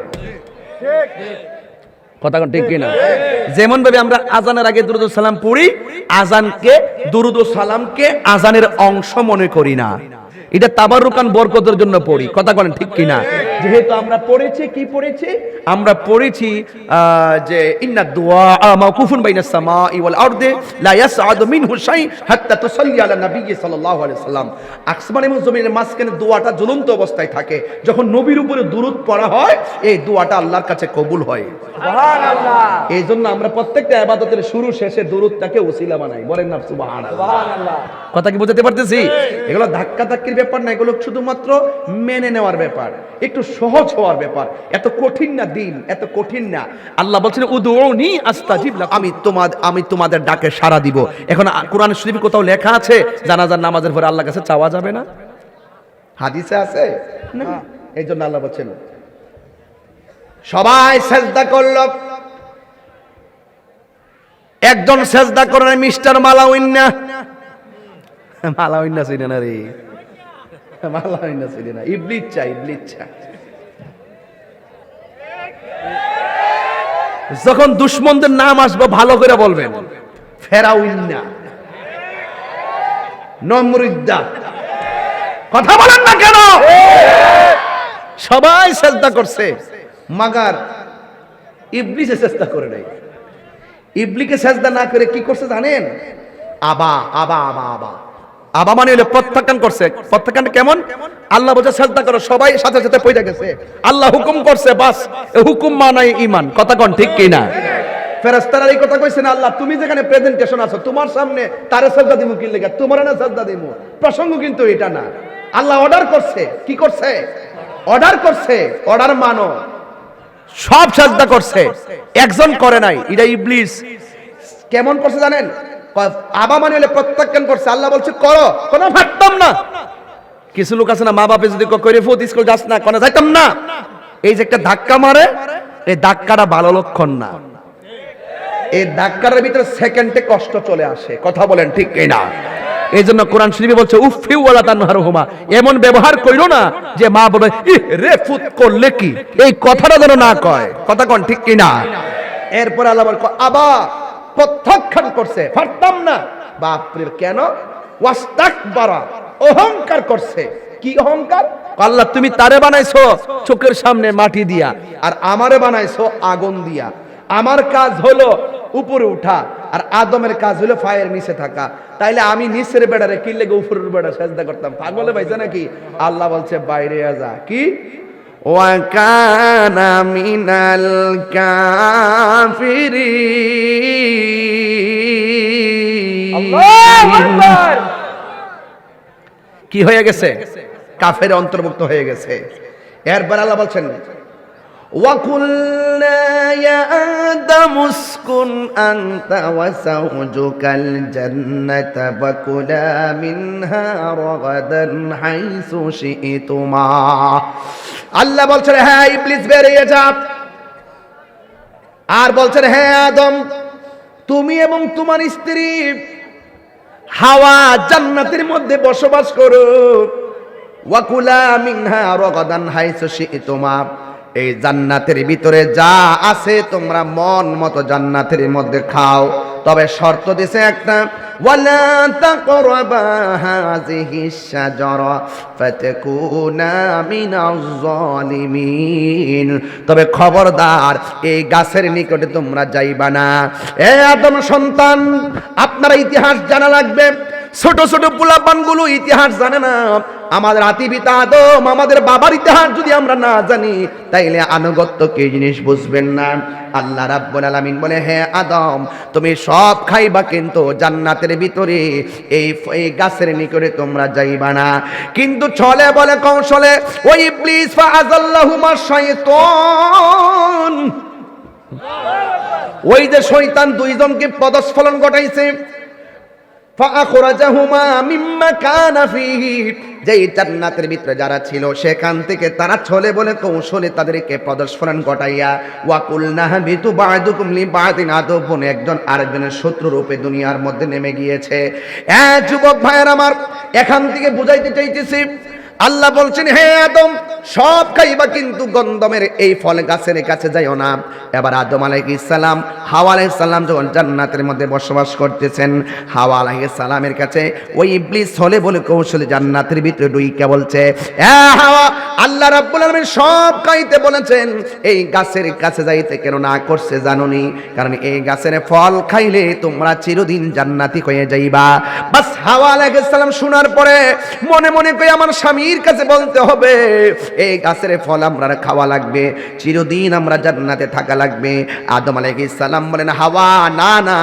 কথা ঠিক কিনা? যেমন ভাবে আমরা আজানের আগে দুরূদ ও সালাম পড়ি, আজানকে দুরূদ ও সালামকে আজানের অংশ মনে করি না, এটা তাবাররুকান বরকতের জন্য পড়ি। কথা বলেন ঠিক কিনা? যেহেতু আমরা পড়েছি, কি পড়েছি? আমরা পড়েছি যে ইন্না দুআ মাওকুফুন বাইনাস সামাই ওয়াল আরদি লা ইয়াসআদু মিনহু শাই হাত্তা তুসাল্লি আলা নবী সাল্লাল্লাহু আলাইহি ওয়াসাল্লাম। আসমান এবং জমিনের মাঝখানে দোয়াটা জ্বলন্ত অবস্থায় থাকে। যখন নবীর উপরে দুরূদ পড়া হয়, এই দোয়াটা আল্লাহর কাছে কবুল হয়। সুবহানাল্লাহ। এই জন্য আমরা প্রত্যেকটা ইবাদতের শুরু শেষে দুরূদটাকে ওসিলা বানাই। বলেন না সুবহানাল্লাহ। সুবহানাল্লাহ। কথা কি বুঝাতে পারতেছি? এগুলো ধাক্কা ধাক্কির ব্যাপার না, এগুলো শুধুমাত্র মেনে নেওয়ার ব্যাপার, একটু সহজ হওয়ার ব্যাপার। এত কঠিন না দিন, এত কঠিন না। আল্লাহ বলছেন উদউনি আস্তাজিব লাকুম, আমি তোমাদের ডাকে সাড়া দিব। এখন কোরআন শরীফে কোথাও লেখা আছে জানাজার নামাজের পরে আল্লাহর কাছে চাওয়া যাবে না? হাদিসে আছে না? এই জন্য আল্লাহ বলছেন সবাই সেজদা করলো, একজন সেজদা করেন মিস্টার মালাউইন্না। মালাউইন্না চিনে না রে, মালাউইন্না চিনে না, ইবলিস চা, ইবলিস চা। যখন দুশমনদের নাম আসবে ভালো করে বলবেন, ফেরাউন্না, নমরুদ্দা। কথা বলেন না কেন? সবাই সেজদা করছে, মাগার ইবলিসে সেজদা করে নাই। ইবলিকে সেজদা না করে কি করছে জানেন? আবা আবা আবা আবা আবা মানে হলো প্রত্যাখ্যান করছে। প্রত্যাখ্যান কেমন? আল্লাহ বলছে সেজদা করো, সবাই সাথে সাথে পড়ে গেছে। আল্লাহ হুকুম করছে, বাস হুকুম মানাই ঈমান। কথা কোন ঠিক কি না? ফেরেশতারা এই কথা কইছেন, আল্লাহ তুমি যেখানে প্রেজেন্টেশন আছো তোমার সামনে তারে সেজদা দিমু কি লাগা, তোমার না সেজদা দিমু। প্রসঙ্গ কিন্তু এটা না। আল্লাহ অর্ডার করছে, কি করছে? অর্ডার করছে, অর্ডার মানো। সব সেজদা করছে, একজন করে নাই, এটা ইবলিস। কেমন করছে জানেন? আবা মানে হলে প্রত্যাখ্যান করছে। আল্লাহ বলছে করো, কোনো ভাবতাম না। কিছু লোক আছে না, মা বাপে যদি করে ফুট স্কুল যাস না, কোনো যাইতাম না, এই যে একটা ধাক্কা মারে, এই ধাক্কাটা ভালো লক্ষণ না। এই ধাক্কার ভিতরে সেকেন্ডে কষ্ট চলে আসে। কথা বলেন ঠিক কি না? এই জন্য কোরআন শরীফে বলছে উফি ওয়ালা তানহারহুমা, এমন ব্যবহার কইরো না যে মা বলে রে ফুট করলে কি, এই কথাটা যেন না কয়। কথা কোন ঠিক কি না? এরপর আল্লাহ বলে আবা প্রত্যাখ্যান করছে, পারতাম না। বাপরে কেন? ওয়াস্তাকবারা, অহংকার করছে। কি অহংকার? আল্লাহ তুমি তারে বানাইছো চোখের সামনে মাটি দিয়া, আর আমারে বানাইছো আগুন দিয়া। আমার কাজ হলো উপরে উঠা, আর আদমের কাজ হলো ফায়ের নিচে থাকা। তাইলে আমি নিচের বেড়ারে কি লেগে উপরের বেড়া সেজদা করতাম? পাগলে ভাইছে নাকি? আল্লাহ বলছে বাইরে যা। কি? ওয়াকানা মিনাল কাফিরিন। আল্লাহু আকবার। কি হয়ে গেছে? কাফের অন্তর্ভুক্ত হয়ে গেছে। এরপর আল্লাহ বলছেন وَقُلْنَا يَا آدَمُ اسْكُنْ أَنْتَ وَزَوْجُكَ الْجَنَّةَ وَكُلَا مِنْهَا رَغَدًا حَيْثُ شِئْتُمَا। আল্লাহ বলছেন হ্যাঁ ইবলিস বেরিয়ে যা। আর বলছেন হ্যাঁ আদম, তুমি এবং তোমার স্ত্রী হাওয়া জান্নাতের মধ্যে বসবাস করো। ওয়াকুলা মিনহা রাগাদান হাইসু শি'তুমা, এই জান্নাতের ভিতরে যা আছে তোমরা মন মতো জান্নাতের মধ্যে খাও, তবে শর্ত দিছে একটা, ওয়ালা তাকরাবা হাযিহিশ শাজারা ফাতাকুনা মিনাজ জালিমিন, তবে খবরদার এই গাছের নিকটে তোমরা যাইবা না। এ আদম সন্তান, আপনারা ইতিহাস জানা লাগবে। ছোট ছোট পোলাপানগুলো ইতিহাস জানে না। আমাদের আতিপিতা আদম, আমাদের বাবার ইতিহাস যদি আমরা না জানি তাইলে আনুগত্য কি জিনিস বুঝবেন না। আল্লাহ রাব্বুল আলামিন বলে হে আদম তুমি সব খাইবা, কিন্তু জান্নাতের ভিতরে এই গাছের নিকটে তোমরা যাইবা না। কিন্তু চলে বলে কৌশলে ওই ইবলিস ফাআযাল্লাহুমা শাইতান, ওই যে শয়তান দুইজনকে পদস্খলন ঘটাইছে। ফাআখরাজাহুমা মিম্মা কানা ফীহি, যেই জান্নাতের ভিতরে যারা ছিল সেখান থেকে তারা ছলে বলে কৌশলে তাদেরকে পদস্খলন ঘটাইয়া ওয়াকুলনা বিতু বা'দুকুম লিবা'দিন, আদম একজন আরেকজনের শত্রু রূপে দুনিয়ার মধ্যে নেমে গিয়েছে। যুবক ভাইয়ের আমার, এখান থেকে বুঝাইতে চাইতেছি আল্লাহ বলছেন, হে আদম সব খাইবা কিন্তু গন্ধমের এই ফল গাছের কাছে যাইও না। এবার আদম আলাইহিস সালাম হাওয়া আলাইহিস সালাম যখন জান্নাতের মধ্যে বসবাস করতেছেন, হাওয়া আলাইহিস সালামের কাছে ওই ইবলিস হলে বলে কৌশলে জান্নাতের ভিতরে ঢুইকা বলছে, এ হাওয়া, আল্লাহ রাব্বুল আলামিন সব খাইতে বলেছেন, এই গাছের কাছে যাইতে কেন না করছে জানোনি? কারণ এই গাছের ফল খাইলে তোমরা চিরদিন জান্নাতি হয়ে যাইবা। বাস হাওয়া আলাইহিস সালাম শোনার পরে মনে মনে কই আমার স্বামীর কাছে বলতে হবে, এই গাছের ফল আমরা খাওয়া লাগবে, চিরদিন আমরা জান্নাতে থাকা লাগবে। আদম আলাইহিস সালাম বলেন, হাওয়া না না,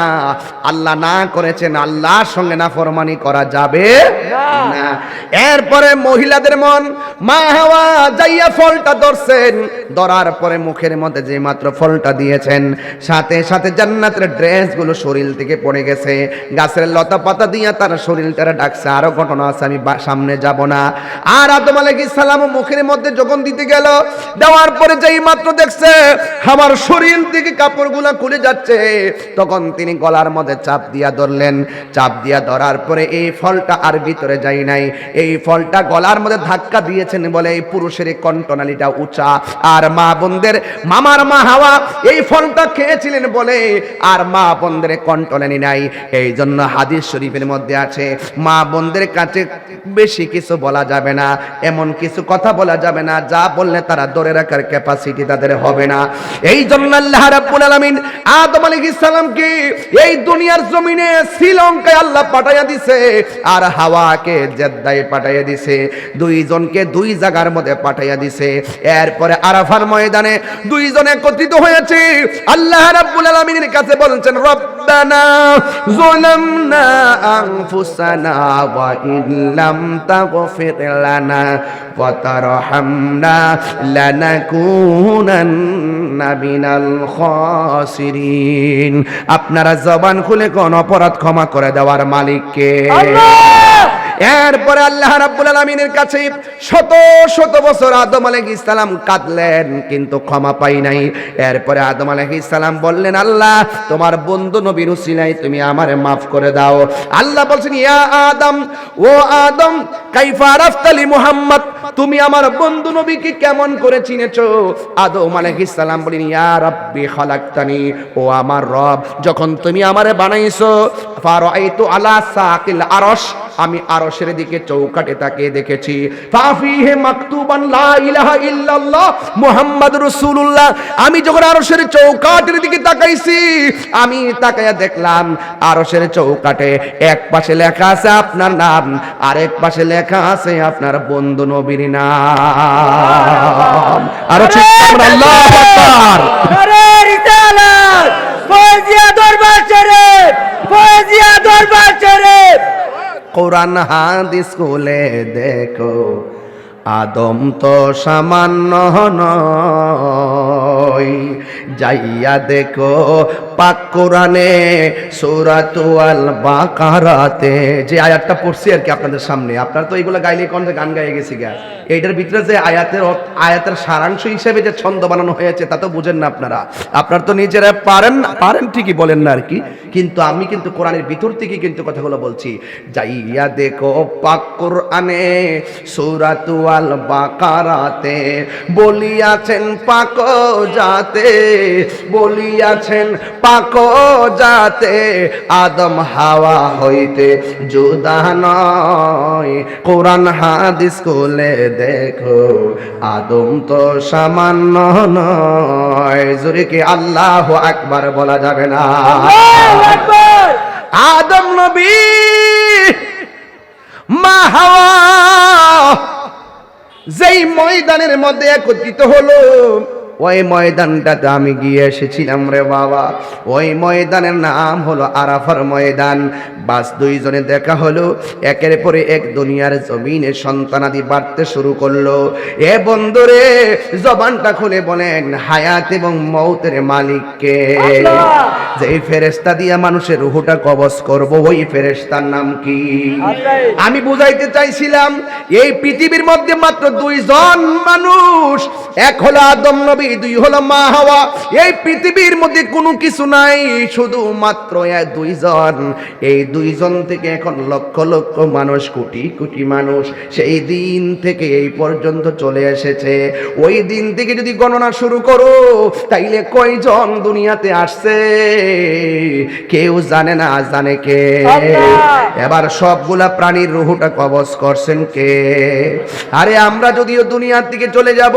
আল্লাহ না করেছেন, আল্লাহর সঙ্গে নাফরমানি করা যাবে না। এরপরে মহিলাদের মন, মা হাওয়া যাইয়া ফলটা ধরছেন, ধরার পরে মুখের মধ্যে যে মাত্র ফলটা দিয়েছেন, সাথে সাথে জান্নাতের ড্রেসগুলো শরীর থেকে পড়ে গেছে, গাছের লতা পাতা দিয়া তার শরীরটা ডাকছে। আরো ঘটনা আছে, আমি সামনে যাব না। আর আদম আলাইহিস সালাম মুখের মধ্যে যখন দিতে গেল, দেওয়ার পরে যেই মাত্র দেখছে আমার শরীর থেকে কাপড়গুলো খুলে যাচ্ছে, তখন তিনি গলার মধ্যে চাপ দিয়া ধরলেন। চাপ দিয়া ধরার পরে এই ফলটা আর ভিতরে যায় নাই, এই ফলটা গলার মধ্যে ধাক্কা দিয়েছেন বলে এই পুরুষের কণ্ঠনালীটা উঁচা। আর মা বোনদের, মামার মা হাওয়া এই ফলটা খেয়েছিলেন বলে আর মা বোনদের কণ্ঠনালী নাই। এই জন্য হাদিস শরীফের মধ্যে আছে, মা বোনদের কাছে বেশি কিছু বলা যাবে না, এমন কিছু কথা বলা যাবে না যা বললে তারা ধরে রাখার ক্যাপাসিটি তাদের হবে না। এই জন্য আল্লাহ রাব্বুল আলামিন আদম আলাইহিস সালামকে এই দুনিয়ার জমিনে শ্রীলঙ্কায় আল্লাহ পাঠাইয়া দিছে, আর হাওয়াকে জেদ্দায় পাঠাইয়া দিছে, দুইজনকে দুই জায়গার মধ্যে পাঠাইয়া দিছে। এরপরে আরাফার ময়দানে দুইজন একত্রিত হয়েছে, আল্লাহ রাব্বুল আলামিনের কাছে বলছেন, রব্বানা যালামনা আনফুসানা ওয়া ইল্লাম তাগফির লানা ওয়া তারহামনা লানাকুনান্না মিনাল খাসিরিন। আপনারা জবান খুলে কোন অপরাধ ক্ষমা করে দেওয়ার মালিক কে? এরপরে আল্লাহ রাব্বুল আলামিনের কাছে শত শত বছর আদম আলাইহিস সালাম কাঁদলেন, কিন্তু ক্ষমা পাই নাই। এরপরে আদম আলাইহিস সালাম বললেন, আল্লাহ তোমার বন্ধু নবীর উসিলায় তুমি আমারে maaf করে দাও। আল্লাহ বলছেন, ইয়া আদম, ও আদম, কাইফা আরাফতালি মুহাম্মদ, তুমি আমার বন্ধু নবীকে কেমন করে চিনেছো? আদম আলাইহিস সালাম বলেন, ইয়া রাব্বি খালাকতানি, ও আমার রব, যখন তুমি আমারে বানাইছো, ফারাইতু আলা সাকিল আরশ, আমি আরশের দিকে চৌকাটে তাকিয়ে দেখেছি, ফাফিহে মাকতুবান লা ইলাহা ইল্লাল্লাহ মুহাম্মাদুর রাসূলুল্লাহ। আমি যখন আরশের চৌকাটের দিকে তাকাইছি, আমি তাকায়া দেখলাম আরশের চৌকাটে এক পাশে লেখা আছে আপনার নাম, আর এক পাশে লেখা আছে আপনার বন্ধু নবীর নাম। আর চিৎকার আল্লাহু আকবার। আরে রিসালাত ফয়জিয়া দরবার শরীফ, ফয়জিয়া দরবার শরীফ। কোরআন হাদিস খুলে দেখো, আদম তো সামান্য নয়, যাইয়া দেখো পাক কোরআনে সূরাতুল বাকারাতে যে আয়াতটা পড়ছি আর কি আপনাদের সামনে। আপনারা তো এইগুলো গাইলে কোন গান গাইয়ে গেছি গা, এইটার ভিতরে যে আয়াতের সারাংশ হিসেবে যে ছন্দ বানানো হয়েছে তা তো বুঝেন না আপনারা। আপনারা তো নিজেরা পারেন ঠিকই বলেন না আর কি, কিন্তু আমি কিন্তু কোরআনের ভিতর থেকে কিন্তু কথাগুলো বলছি। যাইয়া দেখো পাক কোরআনে সূরাতুল বাকারাতে বলিয়াছেন পাক জাতে, বলিয়াছেন পাক জাতে, আদম হাওয়া হইতে জুদা নয়। কোরআন হাদিস খুলে দেখো, আদম তো সামান্য নয়। জোরে কি আল্লাহু আকবার বলা যাবে না? আল্লাহু আকবার। আদম নবী, মা হাওয়া যেই ময়দানের মধ্যে একত্রিত হলো, ওই ময়দানটাতে আমি গিয়ে এসেছিলাম রে বাবা। ওই ময়দানের নাম হলো আরাফার ময়দান। বাস দুইজনে দেখা হলো, একের পরে এক দুনিয়ার জমিনে সন্তানাদি বাড়তে শুরু করলো। এ বন্ধুরে, জবানটা খুলে বলেন হায়াত এবং মৌতের মালিককে। যেই ফেরেশতা দিয়া মানুষের রূহটা কবজ করব, ওই ফেরেশতার নাম কি? আমি বুঝাইতে চাইছিলাম এই পৃথিবীর মধ্যে মাত্র দুইজন মানুষ, এক হলো আদম নবী, দুই হলো মা হাওয়া। এই পৃথিবীর মধ্যে কোনো কিছু নাই, শুধুমাত্র দুইজন। এই দুইজন থেকে এখন লক্ষ লক্ষ মানুষ, কোটি কোটি মানুষ সেই দিন থেকে এই পর্যন্ত চলে এসেছে। ওই দিন থেকে যদি গণনা শুরু করো, তাইলে কয়জন দুনিয়াতে আসছে কেউ জানে না, জানে কে? এবার সবগুলা প্রাণীর রূহটা কবজ করছেন কে? আরে আমরা যদিও দুনিয়ার থেকে চলে যাব,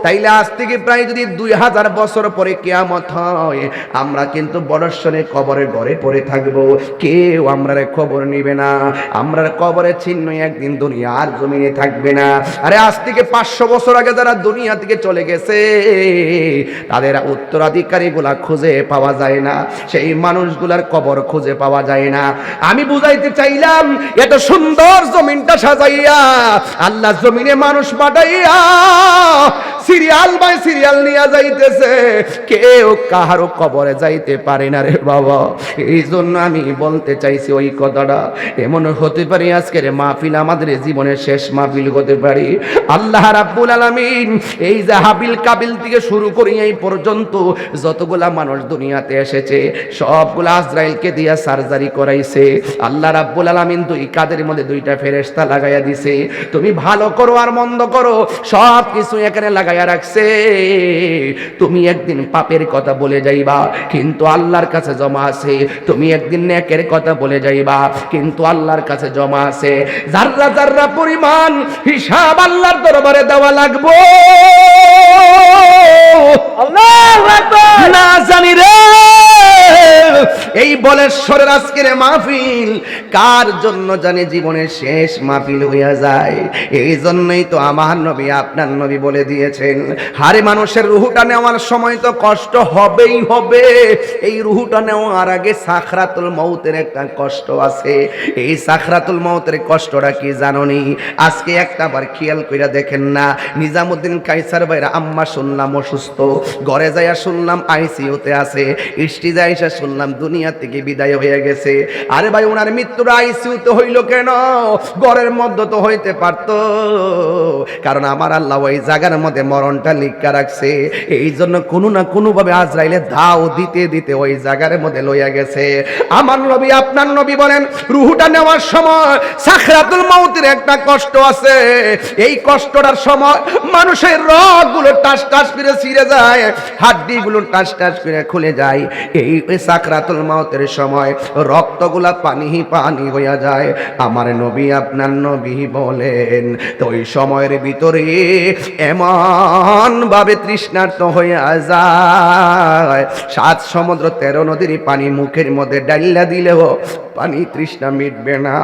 তাইলে আজ থেকে প্রায় যদি 2000 বছর পরে কিয়ামত হয়, আমরা কিন্তু বড়সড় কবরের ঘরে পড়ে থাকবো। কেউ আমরার খবর নিবে না, আমরার কবরের চিহ্ন একদিন দুনিয়ার জমিনে থাকবে না। আরে আজ থেকে 500 বছর আগে যারা দুনিয়া থেকে চলে গেছে, তাদের উত্তরাধিকারী গুলা খুঁজে পাওয়া যায় না, সেই মানুষগুলার কবর খুঁজে পাওয়া যায় না। আমি বুঝাইতে চাইলাম, এত সুন্দর জমিনটা সাজাইয়া আল্লাহ জমিনে মানুষ পাঠাইয়া সিরিয়াল বাই সিরিয়াল নিয়ে যাইতেছে, কেউ কাহারও কবরে যাইতে পারে না রে বাবা। এই জন্য আমি বলতে চাইছি ওই কথাটা, এমন হতে পারে আজকের মাহফিল আমাদের জীবনের শেষ মাহফিল হতে পারে। আল্লাহ রাব্বুল আলামিন এই যে হাবিল কাবিল থেকে শুরু করে এই পর্যন্ত যতগুলা মানুষ দুনিয়াতে এসেছে, সবগুলা আজরাইলকে দিয়া সার্জারি করাইছে। আল্লাহ রাব্বুল আলামিন দুই কাদের মধ্যে দুইটা ফেরেশতা লাগাইয়া দিছে, তুমি ভালো করো আর মন্দ করো সব কিছু এখানে লাগাইয়া রাখছে। তুমি একদিন পাপের কথা বলে যাইবা, কিন্তু আল্লাহর কাছে জমা আছে। তুমি একদিন নেকের কথা বলে যাইবা, কিন্তু আল্লাহর কাছে জমা আছে। যাররা যাররা পরিমাণ হিসাব আল্লাহর দরবারে দেওয়া লাগবে। আল্লাহু আকবার। না জানি রে এই বলেশ্বরের আজকের মাহফিল কার জন্য জানে জীবনের শেষ মাহফিল হইয়া যায়। এই জন্যই তো আমার নবী আপনার নবী বলে দিয়েছেন, হারে মানুষের রুহটা নেওয়ার সময় তো কষ্ট হবেই হবে। এই রুহটা নেওয়ার আগে সাখরাতুল মউতের একটা কষ্ট আছে। এই সাখরাতুল মউতের কষ্টটা কি জানোনি? আজকে একটাবার খেয়াল কইরা দেখেন না, নিজামুদ্দিন কায়সার ভাইরা আম্মা শুনলাম অসুস্থ, ঘরে যাইয়া শুনলাম আইসিইউতে আছে, ইস্টিজা এসে শুনলাম দুনিয়া থেকে বিদায় হয়ে গেছে। আরে ভাই, ওনার মৃত্যুর আইসিইউতে হইল কেন? ঘরের মধ্যে তো হইতে পারতো, কারণ আমার আল্লাহ ওই জায়গার মধ্যে মরণটা লিখা রাখছে। এই জন্য কোনো না কোনো ভাবে আজরাইলে ধাও দিতে দিতে ওই জায়গার মধ্যে লইয়া গেছে। আমার নবী আপনার নবী বলেন, রুহুটা নেওয়ার সময় সাখরাতুল মউতের একটা কষ্ট আছে। এই কষ্টটার সময় মানুষের রগগুলো টাস টাস করে ছিঁড়ে যায়, হাড্ডিগুলো টাস টাস করে খুলে যায়। এই সাকরাতুল মউতের সময় রক্তগুলা পানি পানি হইয়া যায়। আমার নবী আপনার নবী বলেন, তো ওই সময়ের ভিতরে এমন ভাবে তৃষ্ণার্ত হইয়া যায়, 7 সমুদ্র 13 নদীর পানি মুখের মধ্যে ডাইলা দিলেও পানি তৃষ্ণা মিটবে না।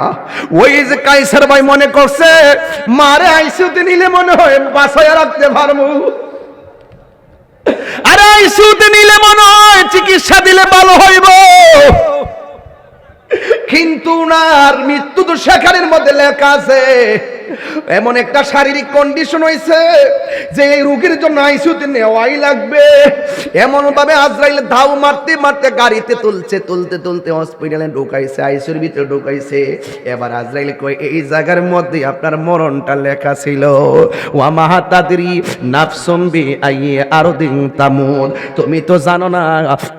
ওই যে কায়সার ভাই মনে করছে মারে আইসিইউতে নিলে মনে হয় বাসায় রাখতে পারবো, আরে আইসিইউতে নিলে মনে হয় চিকিৎসা দিলে ভালো হইব, কিন্তু উনার মৃত্যু তো সেখানের মধ্যে লেখা আছে। এমন একটা শারীরিক কন্ডিশন হয়েছে যে এই রোগীর জন্য আইসিইউতে নেওয়াই লাগবে। এমন ভাবে আজরাইল ধাও মারতে মারতে গাড়িতে তুলছে, তুলতে তুলতে হসপিটালে ঢুকাইছে, আইসিইউর ভিতরে ঢুকাইছে। এবার আজরাইল কই, এই জায়গার মধ্যে আপনার মরণটা লেখা ছিল। ওয়া মাহাতাদরি নাফসুম বি আইয়ি আরদিন তামুত, তুমি তো জানো না,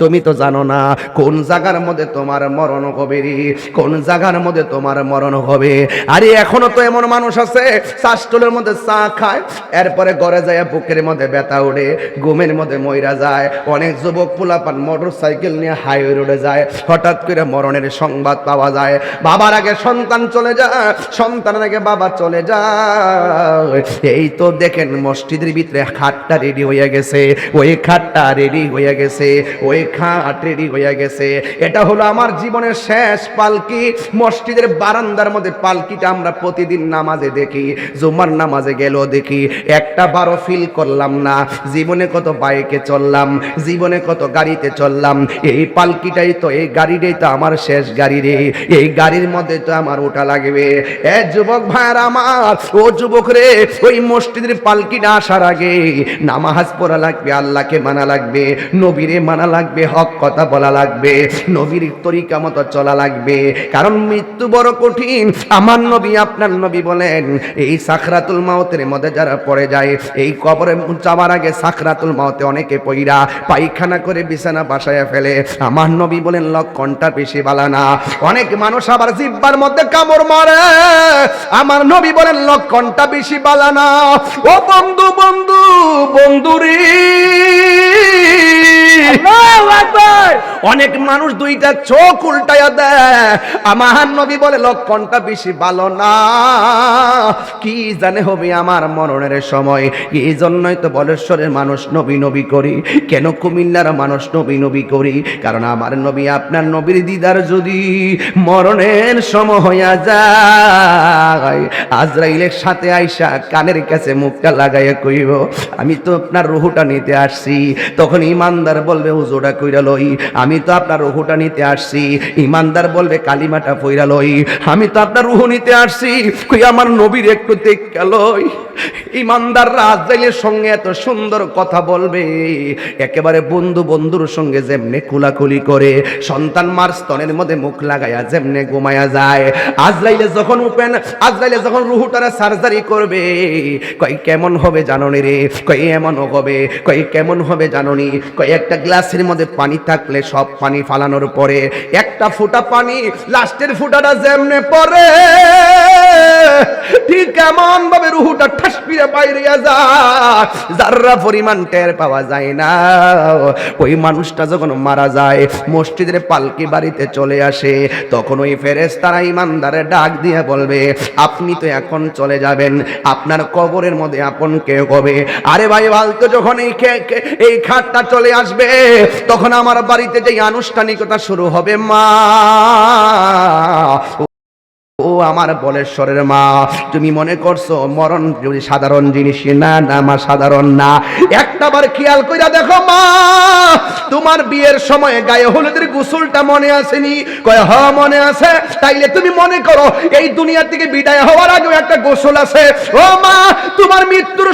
তুমি তো জানো না কোন জায়গার মধ্যে তোমার মরণ হবে রে, কোন জায়গার মধ্যে তোমার মরণ হবে। আরে এখনো তো এমন মানুষ আছে চাষটলের মধ্যে চা খায়, এরপরে ঘরে যায় বুকের মধ্যে ব্যথা ওঠে, ঘুমের মধ্যে মইরা যায়। অনেক যুবক পোলাপান মোটর সাইকেল নিয়ে হাইওয়ে রোডে যায়, হঠাৎ করে মরণের সংবাদ পাওয়া যায়। বাবার আগে সন্তান চলে যায়, সন্তানের আগে বাবা চলে যায়। এই তো দেখেন মসজিদের ভিতরে খাটটা রেডি হয়ে গেছে, ওই খাটটা রেডি হয়ে গেছে, ওই খাট রেডি হয়ে গেছে। এটা হলো আমার জীবনের শেষ পালকি। মসজিদের বারান্দার মধ্যে পালকিটা আমরা প্রতিদিন নামাজে দেখি, জুমার নামাজে গেল দেখি, একটা বারো ফিল করলাম না। জীবনে কত বাইকে চললাম, জীবনে কত গাড়িতে চললাম, এই পালকিটাই তো, এই গাড়িটাই তো আমার শেষ গাড়ি রে। এই গাড়ির মধ্যে তো আমার ওটা লাগবে। এ যুবক ভাইরা আমার, ও যুবক রে, ওই মসজিদের পালকিটা আসার আগে নামাজ পড়া লাগবে, আল্লাহকে মানা লাগবে, নবীরে মানা লাগবে, হক কথা বলা লাগবে, নবীর তরিকা মতো চলা লাগবে। কারণ মৃত্যু বড় কঠিন। আমার নবী আপনার নবী বলেন, বলেন, এই সাকরাতুল মাউতের মধ্যে যারা পড়ে যায়, এই কবরে যাওয়ার আগে সাকরাতুল মাউতে অনেকে পইরা পায়খানা করে বিছানা বাসায় ফেলে। আমার নবী বলেন লক্ষণটা বেশি বালা না। অনেক মানুষ আবার জিহ্বার মধ্যে কামড় মারে, আমার নবী বলেন লক্ষণটা বেশি বালা না। ও বন্ধু বন্ধু বন্ধুরে, আল্লাহু আকবার। অনেক মানুষ দুইটা চোখ উল্টায়া দেয়, আমার নবী বলে লক্ষণটা বেশি ভালো না। কি জানে হবে আমার মরণের সময়। এই জন্যই তো বলেশ্বরের মানুষ নবী নবী করি, কেন কুমিল্লার মানুষ নবী নবী করি? কারণ আমার নবী আপনার নবীর দিদার যদি মরণের সময় হইয়া যায়, আজরাইলের সাথে আইসা কানের কাছে মুখটা লাগাইয়া কইব, আমি তো আপনার রুহুটা নিতে আসছি। তখন ইমানদার বলবে হুজুরটা কইরা লই, আমি তো আপনার রুহুটা নিতে আসছি। ইমানদার বলবে কালিমাটা পইরা লই, আমি তো আপনার রুহু নিতে আসছি। কই আমার নবীর একটু দেখা লই। ইমানদাররা আজরাইলের সঙ্গে এত সুন্দর কথা বলবে, একেবারে বন্ধু বন্ধুর সঙ্গে যেমনে কুলাকুলি করে, সন্তান মার স্তনের মধ্যে মুখ লাগায়া যেমনে ঘুমায়া যায়। আজরাইলে যখন আজরাইলে যখন রুহুটারে সার্জারি করবে, কই কেমন হবে জাননি রে? কই এমন হবে। কই কেমন হবে জাননি? কই একটা গ্লাসের মধ্যে পানি থাকলে সব পানি ফালানোর পরে একটা ফোঁটা পানি লাস্টের ফোঁটাটা যেমনে পড়ে, ঠিক এমন ভাবে রুহুটা ঠাস পিরে বাইরে যায়, যাররা পরিমাণ টের পাওয়া যায় না। ওই মানুষটা যখন মারা যায়, মসজিদের পালকি বাড়িতে চলে আসে, তখন ওই ফেরেশতারা ইমানদারে ডাক দিয়ে বলবে, আপনি তো এখন চলে যাবেন, আপনার কবরের মধ্যে আপন কে হবে? আরে ভাই বলতো, যখন এই খাটটা চলে আসবে, তখন আমার বাড়িতে যে আনুষ্ঠানিকতা শুরু হবে, মা ও আমার বলেশ্বরের মা, তুমি মনে করছো মরণ সাধারণ জিনিস? না না মা, সাধারণ না। একটা বার খেয়াল কইরা দেখো মা, তোমার বিয়ের সময় গায়ে হলুদের গোসলটা মনে আসেনি? কয় হ মনে আছে। তাইলে তুমি মনে করো এই দুনিয়া থেকে বিদায় হওয়ার আগে একটা গোসল আছে। ও মা, তোমার মৃত্যুর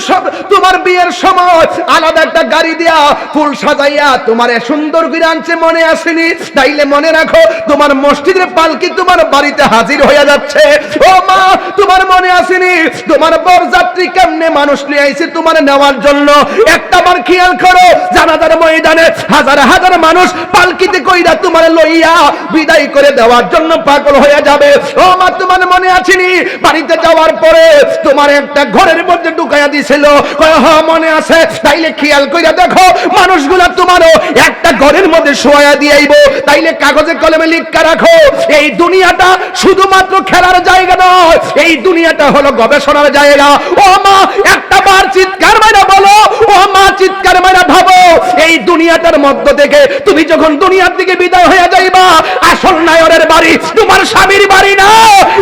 তোমার বিয়ের সময় আলাদা একটা গাড়ি দিয়া ফুল সাজাইয়া তোমার সুন্দর করে আনছে, মনে আসেনি? তাইলে মনে রাখো তোমার মসজিদের পালকি তোমার বাড়িতে হাজির হয়ে যাচ্ছে। ও মা, তোমার মনে আসেনি তোমার বরযাত্রী কেমনে মানুষ নিয়ে আইছে তোমার নেওয়ার জন্য? একটা বার খেয়াল করো, জানাজার ময়দানে হাজার হাজার মানুষ পালকিতে কইরা তোমার লইয়া বিদায় করে দেওয়ার জন্য পাগল হয়ে যাবে। ও মা, তোমার মনে আসেনি বাড়িতে যাওয়ার পরে তোমার একটা ঘরের মধ্যে ঢুকাইয়া দিছিল? কয় হ মনে আছে। তাইলে খেয়াল কইরা দেখো, মানুষগুলা তোমারও একটা ঘরের মধ্যে শোয়া দিয়াইব। তাইলে কাগজে কলমে লিখা রাখো, এই দুনিয়াটা শুধুমাত্র খেলার জায়গা নয়, এই দুনিয়াটা হলো গবেষণার জায়গা। ও মা, একটা বার চিৎকার মাইরা বলো, ও মা চিৎকার মাইরা ভাবো, এই দুনিয়াটার মধ্য থেকে তুমি যখন দুনিয়ার দিকে বিদায় হয়ে যাইবা, আসল নায়রের বাড়ি তোমার স্বামীর বাড়ি না।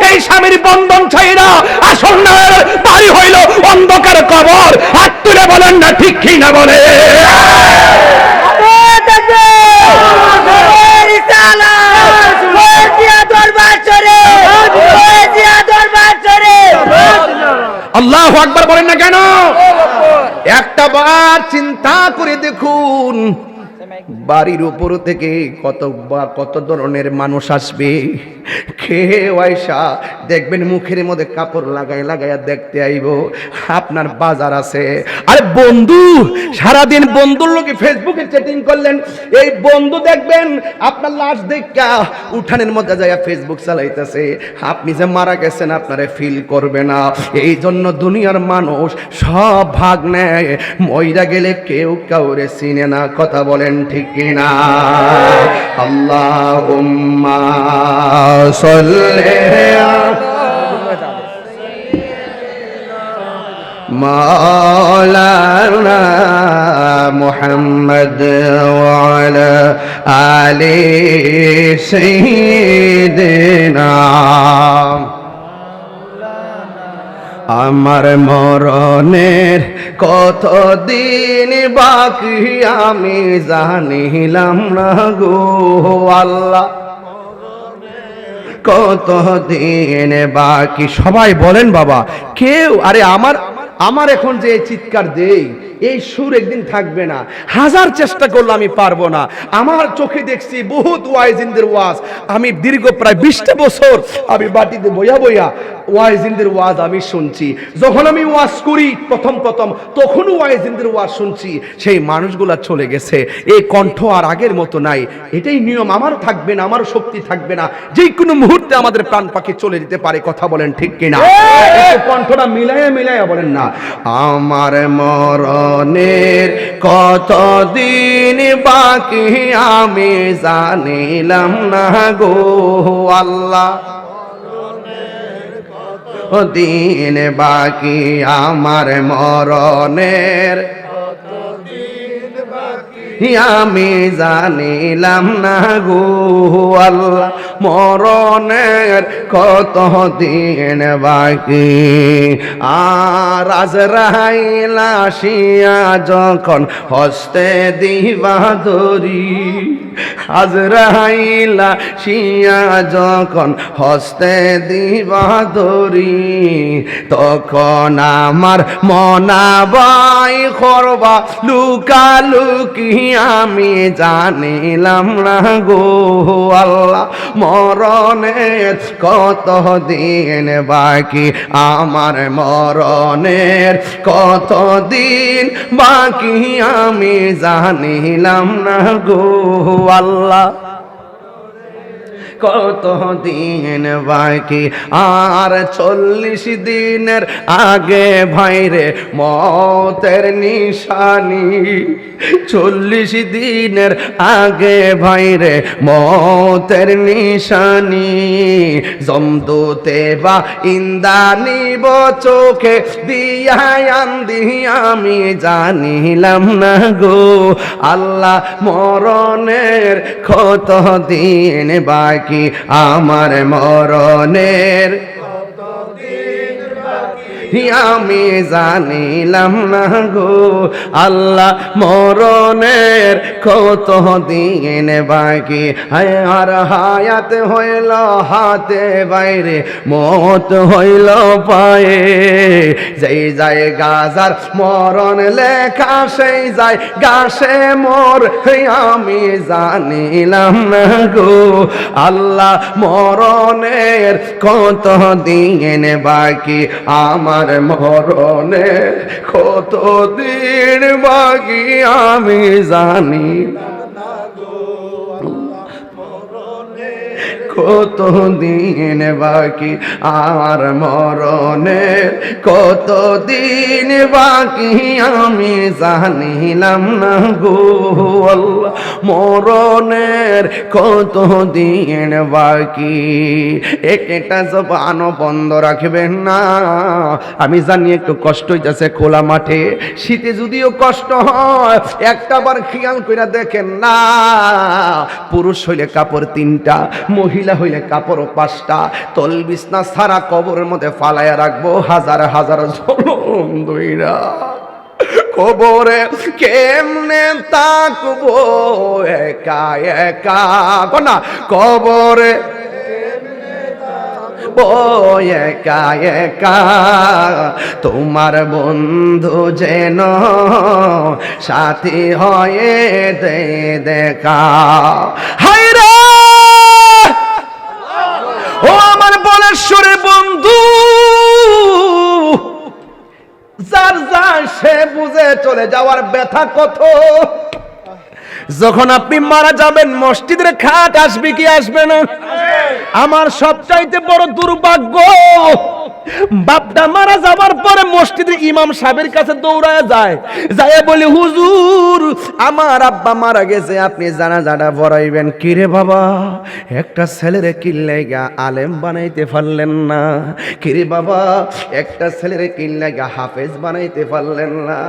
এই স্বামীর বন্ধন ছাইরা আসল নায়রের বাড়ি হইল অন্ধকার কবর। হাত তুলে বলেন না ঠিক কি না বলে? আল্লাহু আকবার বলেন না কেন? একটা বার চিন্তা করে দেখুন, বাড়ির উপর থেকে কত ধরনের মানুষ আসবে। খেয়ে আয়সা দেখবেন মুখের মধ্যে কাপড় লাগাইয়া দেখতে আইব আপনার বাজার আছে। আরে বন্ধু, সারাদিন বন্ধুর লোকে ফেসবুকে চ্যাটিং করলেন, এই বন্ধু দেখবেন আপনার লাশ দেখা উঠানের মধ্যে যায় ফেসবুক চালাইতেছে। আপনি যে মারা গেছেন আপনারে ফিল করবে না। এই জন্য দুনিয়ার মানুষ সব ভাগ নেয়, মইরা গেলে কেউ কাউরে চিনে না। কথা বলেন ঠিক কিনা? আল্লাহুম্মা সাল্লি মাওলানা মুহাম্মদ ওয়া আলা আলি সাইয়্যিদিনা। আমার মরণের কতদিন বাকি আমি জানিলাম না গো আল্লাহ, কতদিন বাকি। সবাই বলেন বাবা, কেউ আরে আমার এখন যে চিৎকার দেই, এই সুর একদিন থাকবে না। হাজার চেষ্টা করলে আমি পারবো না। আমার চোখে দেখছি বহুত ওয়াইজিনদের ওয়াজ, আমি দীর্ঘ প্রায় 20টা বছর আমি বাটিতে বইয়া বইয়া ওয়াইজিনদের ওয়াজ আমি শুনছি। যখন আমি ওয়াজ করি প্রথম তখনও ওয়াইজিনদের ওয়াজ শুনছি। সেই মানুষগুলা চলে গেছে, এই কণ্ঠ আর আগের মতো নাই। এটাই নিয়ম, আমারও থাকবে না, আমারও শক্তি থাকবে না। যে কোনো মুহূর্তে আমাদের প্রাণ পাখি চলে যেতে পারে। কথা বলেন ঠিক কিনা? একটু কণ্ঠটা মিলাইয়া বলেন না। আমার মরণের কতদিন বাকি আমি জানিলাম না গো আল্লাহ, দিন বাকি আমার মরণের আমি জানিলাম না গো আল্লাহ, মরণের কত দিন বাকি। আর আজরাইল আসিয়া যখন হস্তে দিবা ধরি, আজরাইল আসিয়া যখন হস্তে দিবা ধরি, তখন আমার মনাবাই করবা লুকালুকি আমি জানিলাম না গো আল্লাহ, মরণের কত দিন বাকি আমার মরণের কত দিন বাকি আমি জানিলাম না গো আল্লাহ, কত দিন বাকি। আর 40 দিনের আগে ভাইরে মতের নিশানি, 40 দিনের আগে ভাইরে মতের নিশানি, জমদূতে বা ইন্দানিব চোখে দিয়া আন্দি আমি জানিলাম না গো আল্লাহ, মরণের কত দিন বাকি আমার মরণের আমি জানিলাম না গো আল্লাহ, মরণের কত দিন বাকি। আর হায়াত হইল হাতে বাইরে, মত হইল পায়ে, যেই যায় গাজার মরণ লেখা সেই যায় গাছে মোর আমি জানিলাম না গো আল্লাহ, মরণের কত দিন বাকি আমার মরণের কত দিন বাকি আমি জানি কত দিন বাকি আমার মরণের কত দিন বাকি আমি জানিলাম না গো আল্লাহ, মরণের কত দিন বাকি। একটা জবান বন্ধ রাখবেন না। আমি জানি একটু কষ্ট হইতেছে খোলা মাঠে, শীতে যদিও কষ্ট হয়, একটা বার খেয়াল করে দেখেন না, পুরুষ হইলে কাপড় 3টা, মহিলা হইলে কাপড় 5টা, তল বিছনা সারা কবরের মধ্যে ফালাইয়া রাখবো হাজার হাজার জনম দইরা। কবরে কেমনে তাকবো একা একা, না কবরে একা একা, তোমার বন্ধু যেন সাথী হয়ে দেখা। হায় রে ও আমার বলেশ্বরের বন্ধু, যার যায় সে বুঝে চলে যাওয়ার ব্যথা কত। যখন আপনি মারা যাবেন মসজিদের খাট আসবে কি আসবে না? আমার সবচাইতে বড় দুর্ভাগ্য, বাপটা মারা যাবার পরে মসজিদের ইমাম সাহেবের কাছে দৌড়ায় যায়, বলে হুজুর আমার আব্বা মারা গেছে, আপনি জানাজাটা পড়াইবেন। কিরে বাবা, একটা ছেলেরে কিল্লাইগা আলেম বানাইতে পারলেন না? কিরে বাবা, একটা ছেলেরে কিল্লাইগা হাফেজ বানাইতে পারলেন না?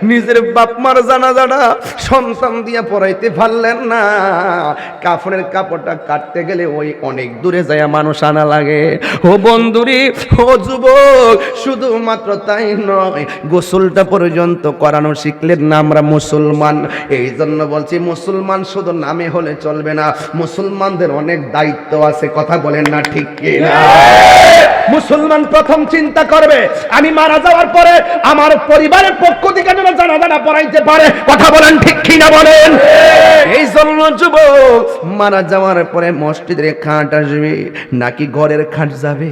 নিজের বাপ মার জানাজাটা সন্তান দিয়া পড়াইতে পারলেন না? কাফনের কাপড়টা কাটতে গেলে ওই অনেক দূরে যায় মানুষ আনা লাগে। ও বন্ধুরি, ও যুবক, শুধুমাত্র তাই নয়, গোসলটা পর্যন্ত করানো শিখলেন না আমরা মুসলমান। এই জন্য বলছি মুসলমান শুধু নামে হলে চলবে না, মুসলমানদের অনেক দায়িত্ব আছে। কথা বলেন না ঠিক কিনা? মুসলমান প্রথম চিন্তা করবে আমি মারা যাওয়ার পরে আমার পরিবারের পক্ষ থেকে যেন জানাজা পড়াইতে পারে। কথা বলেন ঠিক কি না বলেন? এই জন্য যুবক, মারা যাওয়ার পরে মসজিদের খাট আসবে নাকি ঘরের খাট যাবে?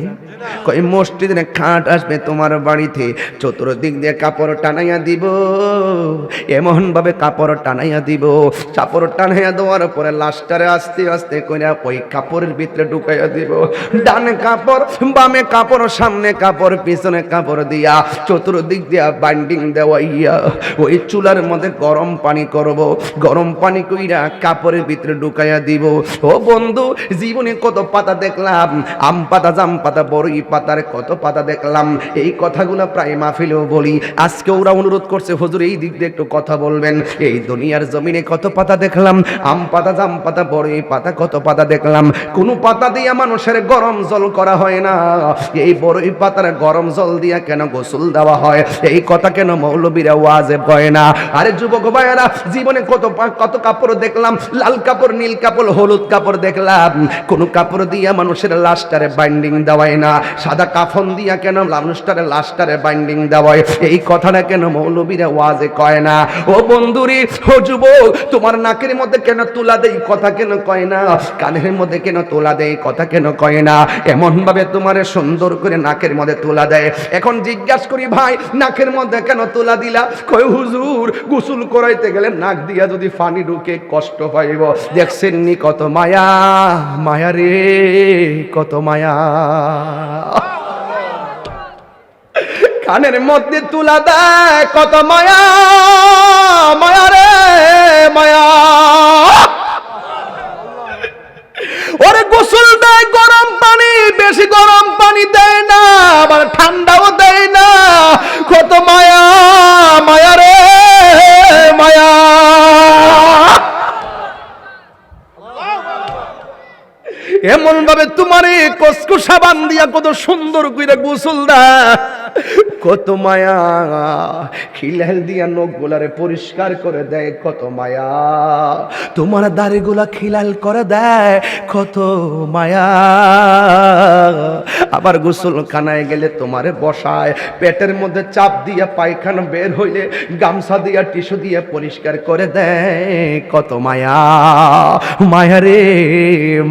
কই মসজিদের খাট আসবে তোমার বাড়িতে, চতুর্দিক দিয়ে কাপড় টানাইয়া দিব, এমন ভাবে কাপড় টানাইয়া দিব, কাপড় টানাইয়া দেওয়ার পরে লাস্টারে আস্তে আস্তে কইরা ওই কাপড়ের ভিতরে ঢুকাইয়া দিব। ডানে কাপড়, বামে কাপড়, সামনে কাপড়, পিছনে কাপড় দিয়া চতুর্দিক দিয়া বাইন্ডিং দেওয়াইয়া ওই চুলার মধ্যে গরম পানি করব, গরম পানি কইরা কাপড়ের ভিতরে ঢুকাইয়া দিব। ও বন্ধু, জীবনে কত পাতা দেখলাম, আম পাতা, জাম পাতা, বড়ই পাতার কত পাতা দেখলাম। এই কথাগুলো প্রায় মাহফিলেও বলি। আজকে ওরা অনুরোধ করছে হুজুর এই দিক দিয়ে একটু কথা বলবেন। এই দুনিয়ার জমিনে কত পাতা দেখলাম, আম পাতা, জাম পাতা, বড়ই পাতা, কত পাতা দেখলাম। কোন পাতা দিয়া মানুষের গরম জল করা হয় না। এই বড়ই পাতার গরম জল দিয়া কেন গোসল দেওয়া হয়? এই কথা কেন মৌলবীরা ওয়াজে কয় না? আরে যুবক ভাইয়েরা, জীবনে কত কাপড় দেখলাম, লাল কাপড়, নীল কাপড়, হলুদ কাপড় দেখলাম। কোন কাপড় দিয়া মানুষের লাশটারে বাইন্ডিং দেওয়ায় না। সাদা কাফন দিয়া কেন মানুষটারে লাশটারে বাইন্ডিং দেওয়ায়? এই কথাটা কেন মৌলবীরা ওয়াজে কয় না? ও বন্ধুরি, ও যুবক, তোমার নাকের মধ্যে কেন তুলা দেই কথা কেন কয় না? কানের মধ্যে কেন তুলা দেই কথা কেন কয় না? এমন ভাবে তোমারে সুন্দর করে নাকের মধ্যে তুলা দেয়। এখন জিজ্ঞাসা করি ভাই, নাকের মধ্যে কেন তুলা দিলা? কয় হুজুর, গোসল করাইতে গেলে নাক দিয়া যদি পানি ঢুকে কষ্ট পাইব। দেখছেন নি কত মায়া, মায়া রে কত মায়া। কানের মধ্যে তুলা দেয় কত মায়া, মায়া রে মায়া। ওরে গোসল দেয় গরম পানি, বেশি গরম পানি দেয় না, আবার ঠান্ডাও দেয় না। কত মায়া, মায়া রে মায়া। এমন ভাবে তোমারে কসকো সাবান দিয়া কত সুন্দর কইরা গোসল দেয়, কত মায়া। খিলাল দিয়া নখ গুলারে পরিষ্কার করে দেয়, কত মায়া। তোমার দাড়িগুলা খিলাল করে দেয়, কত মায়া। আবার গোসলখানায় গেলে তোমারে বসায়, পেটের মধ্যে চাপ দিয়া পায়খানা বের হইলে গামছা দিয়া টিস্যু দিয়ে পরিষ্কার করে দেয়, কত মায়া, মায়া রে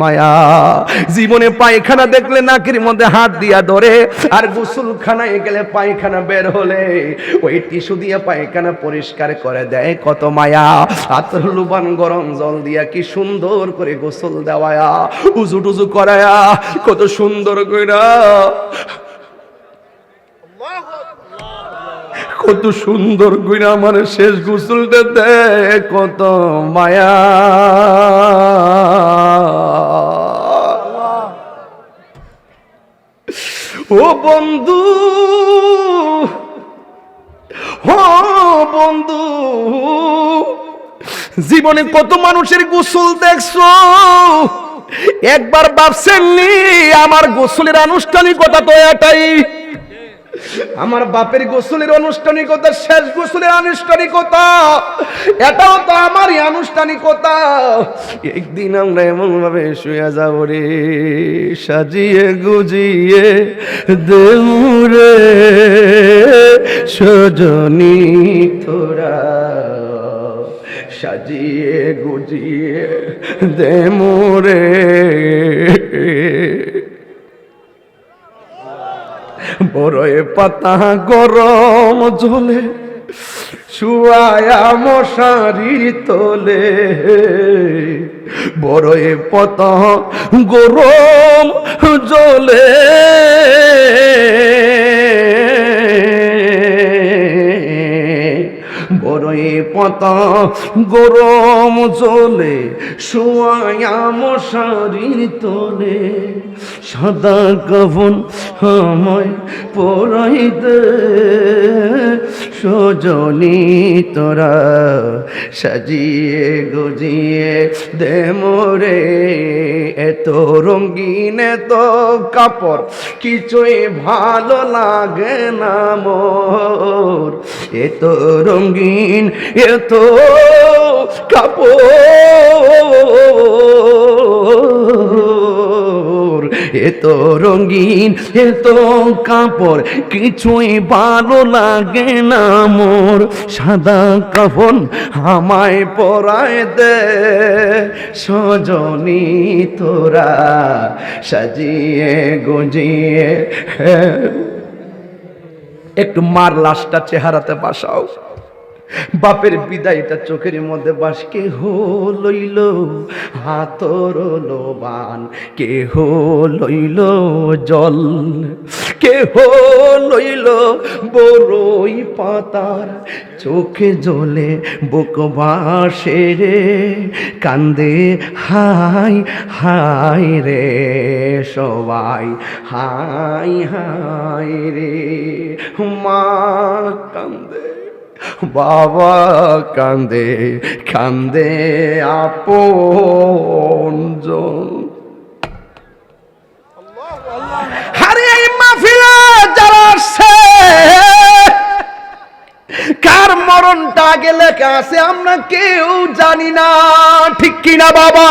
মায়া। জীবনে পায়খানা দেখলে নাকের মধ্যে হাত দিয়া ধরে, আর গোসলখানায় গেলে পায়খানা বের হলে ওই টিস্যু দিয়ে পায়খানা পরিষ্কার করে দেয়, কত মায়া। আতর লুবান গরম জল দিয়া কি সুন্দর করে গোসল দেওয়ায়া, উজু টুজু করায়া, কত সুন্দর কইরা, কত সুন্দর কইরা আমার শেষ গোসলটা দেয়, কত মায়া। ও বন্ধু, ও বন্ধু, জীবনে কত মানুষের গোসল দেখছো, একবার ভাবছেননি আমার গোসলের আনুষ্ঠানিকতা তো এটাই? আমার বাপের গোসলের আনুষ্ঠানিকতা, শেষ গোসলের আনুষ্ঠানিকতা, এটাও তো আমারই আনুষ্ঠানিকতা। একদিন আমরা এমন ভাবে শুয়ে যাব রে, সাজিয়ে গুজিয়ে দেউরে সজনী তোরা, সাজিয়ে গুজিয়ে দে মোরে। বড়ই পাতা গরম জলে শুয়ায়া মশারির তোলে, বড়ই পাতা গরম জলে বড়ই পাতা গরম জলে শুয়ায়া মশারির তোলে, সাদা কাফন আমায় পরাইতে সজনী তোরা, সাজিয়ে গুজিয়ে দে মোরে। এত রঙিন এত কাপড় কিছুই ভালো লাগে না মোর, এত রঙিন এত কাপড় এত রঙিন এত কাপড় কিছুই ভালো লাগে না মোর, সাদা কাফন আমায় পরায় দে সজনী তোরা সাজিয়ে গুজিয়ে। একটু মার লাশটা চেহারাতে বাসাও, বাপের বিদায়টা চোখের মধ্যে বাস। কেহ লইল হাতর লোবান, কেহ লইল জল, কেহ লইল বড়ই পাতার, চোখে জ্বলে বুক ভাসে রে, কান্দে হাই হাই রে সবাই, হাই হাই রে। মা কান্দে, বাবা কান্দে, কান্দে আপনজন। আরে এই মাহফিলে যারা আসছে, কার মরণটা আগে লেখা আছে আমরা কেউ জানি না, ঠিক কিনা বাবা?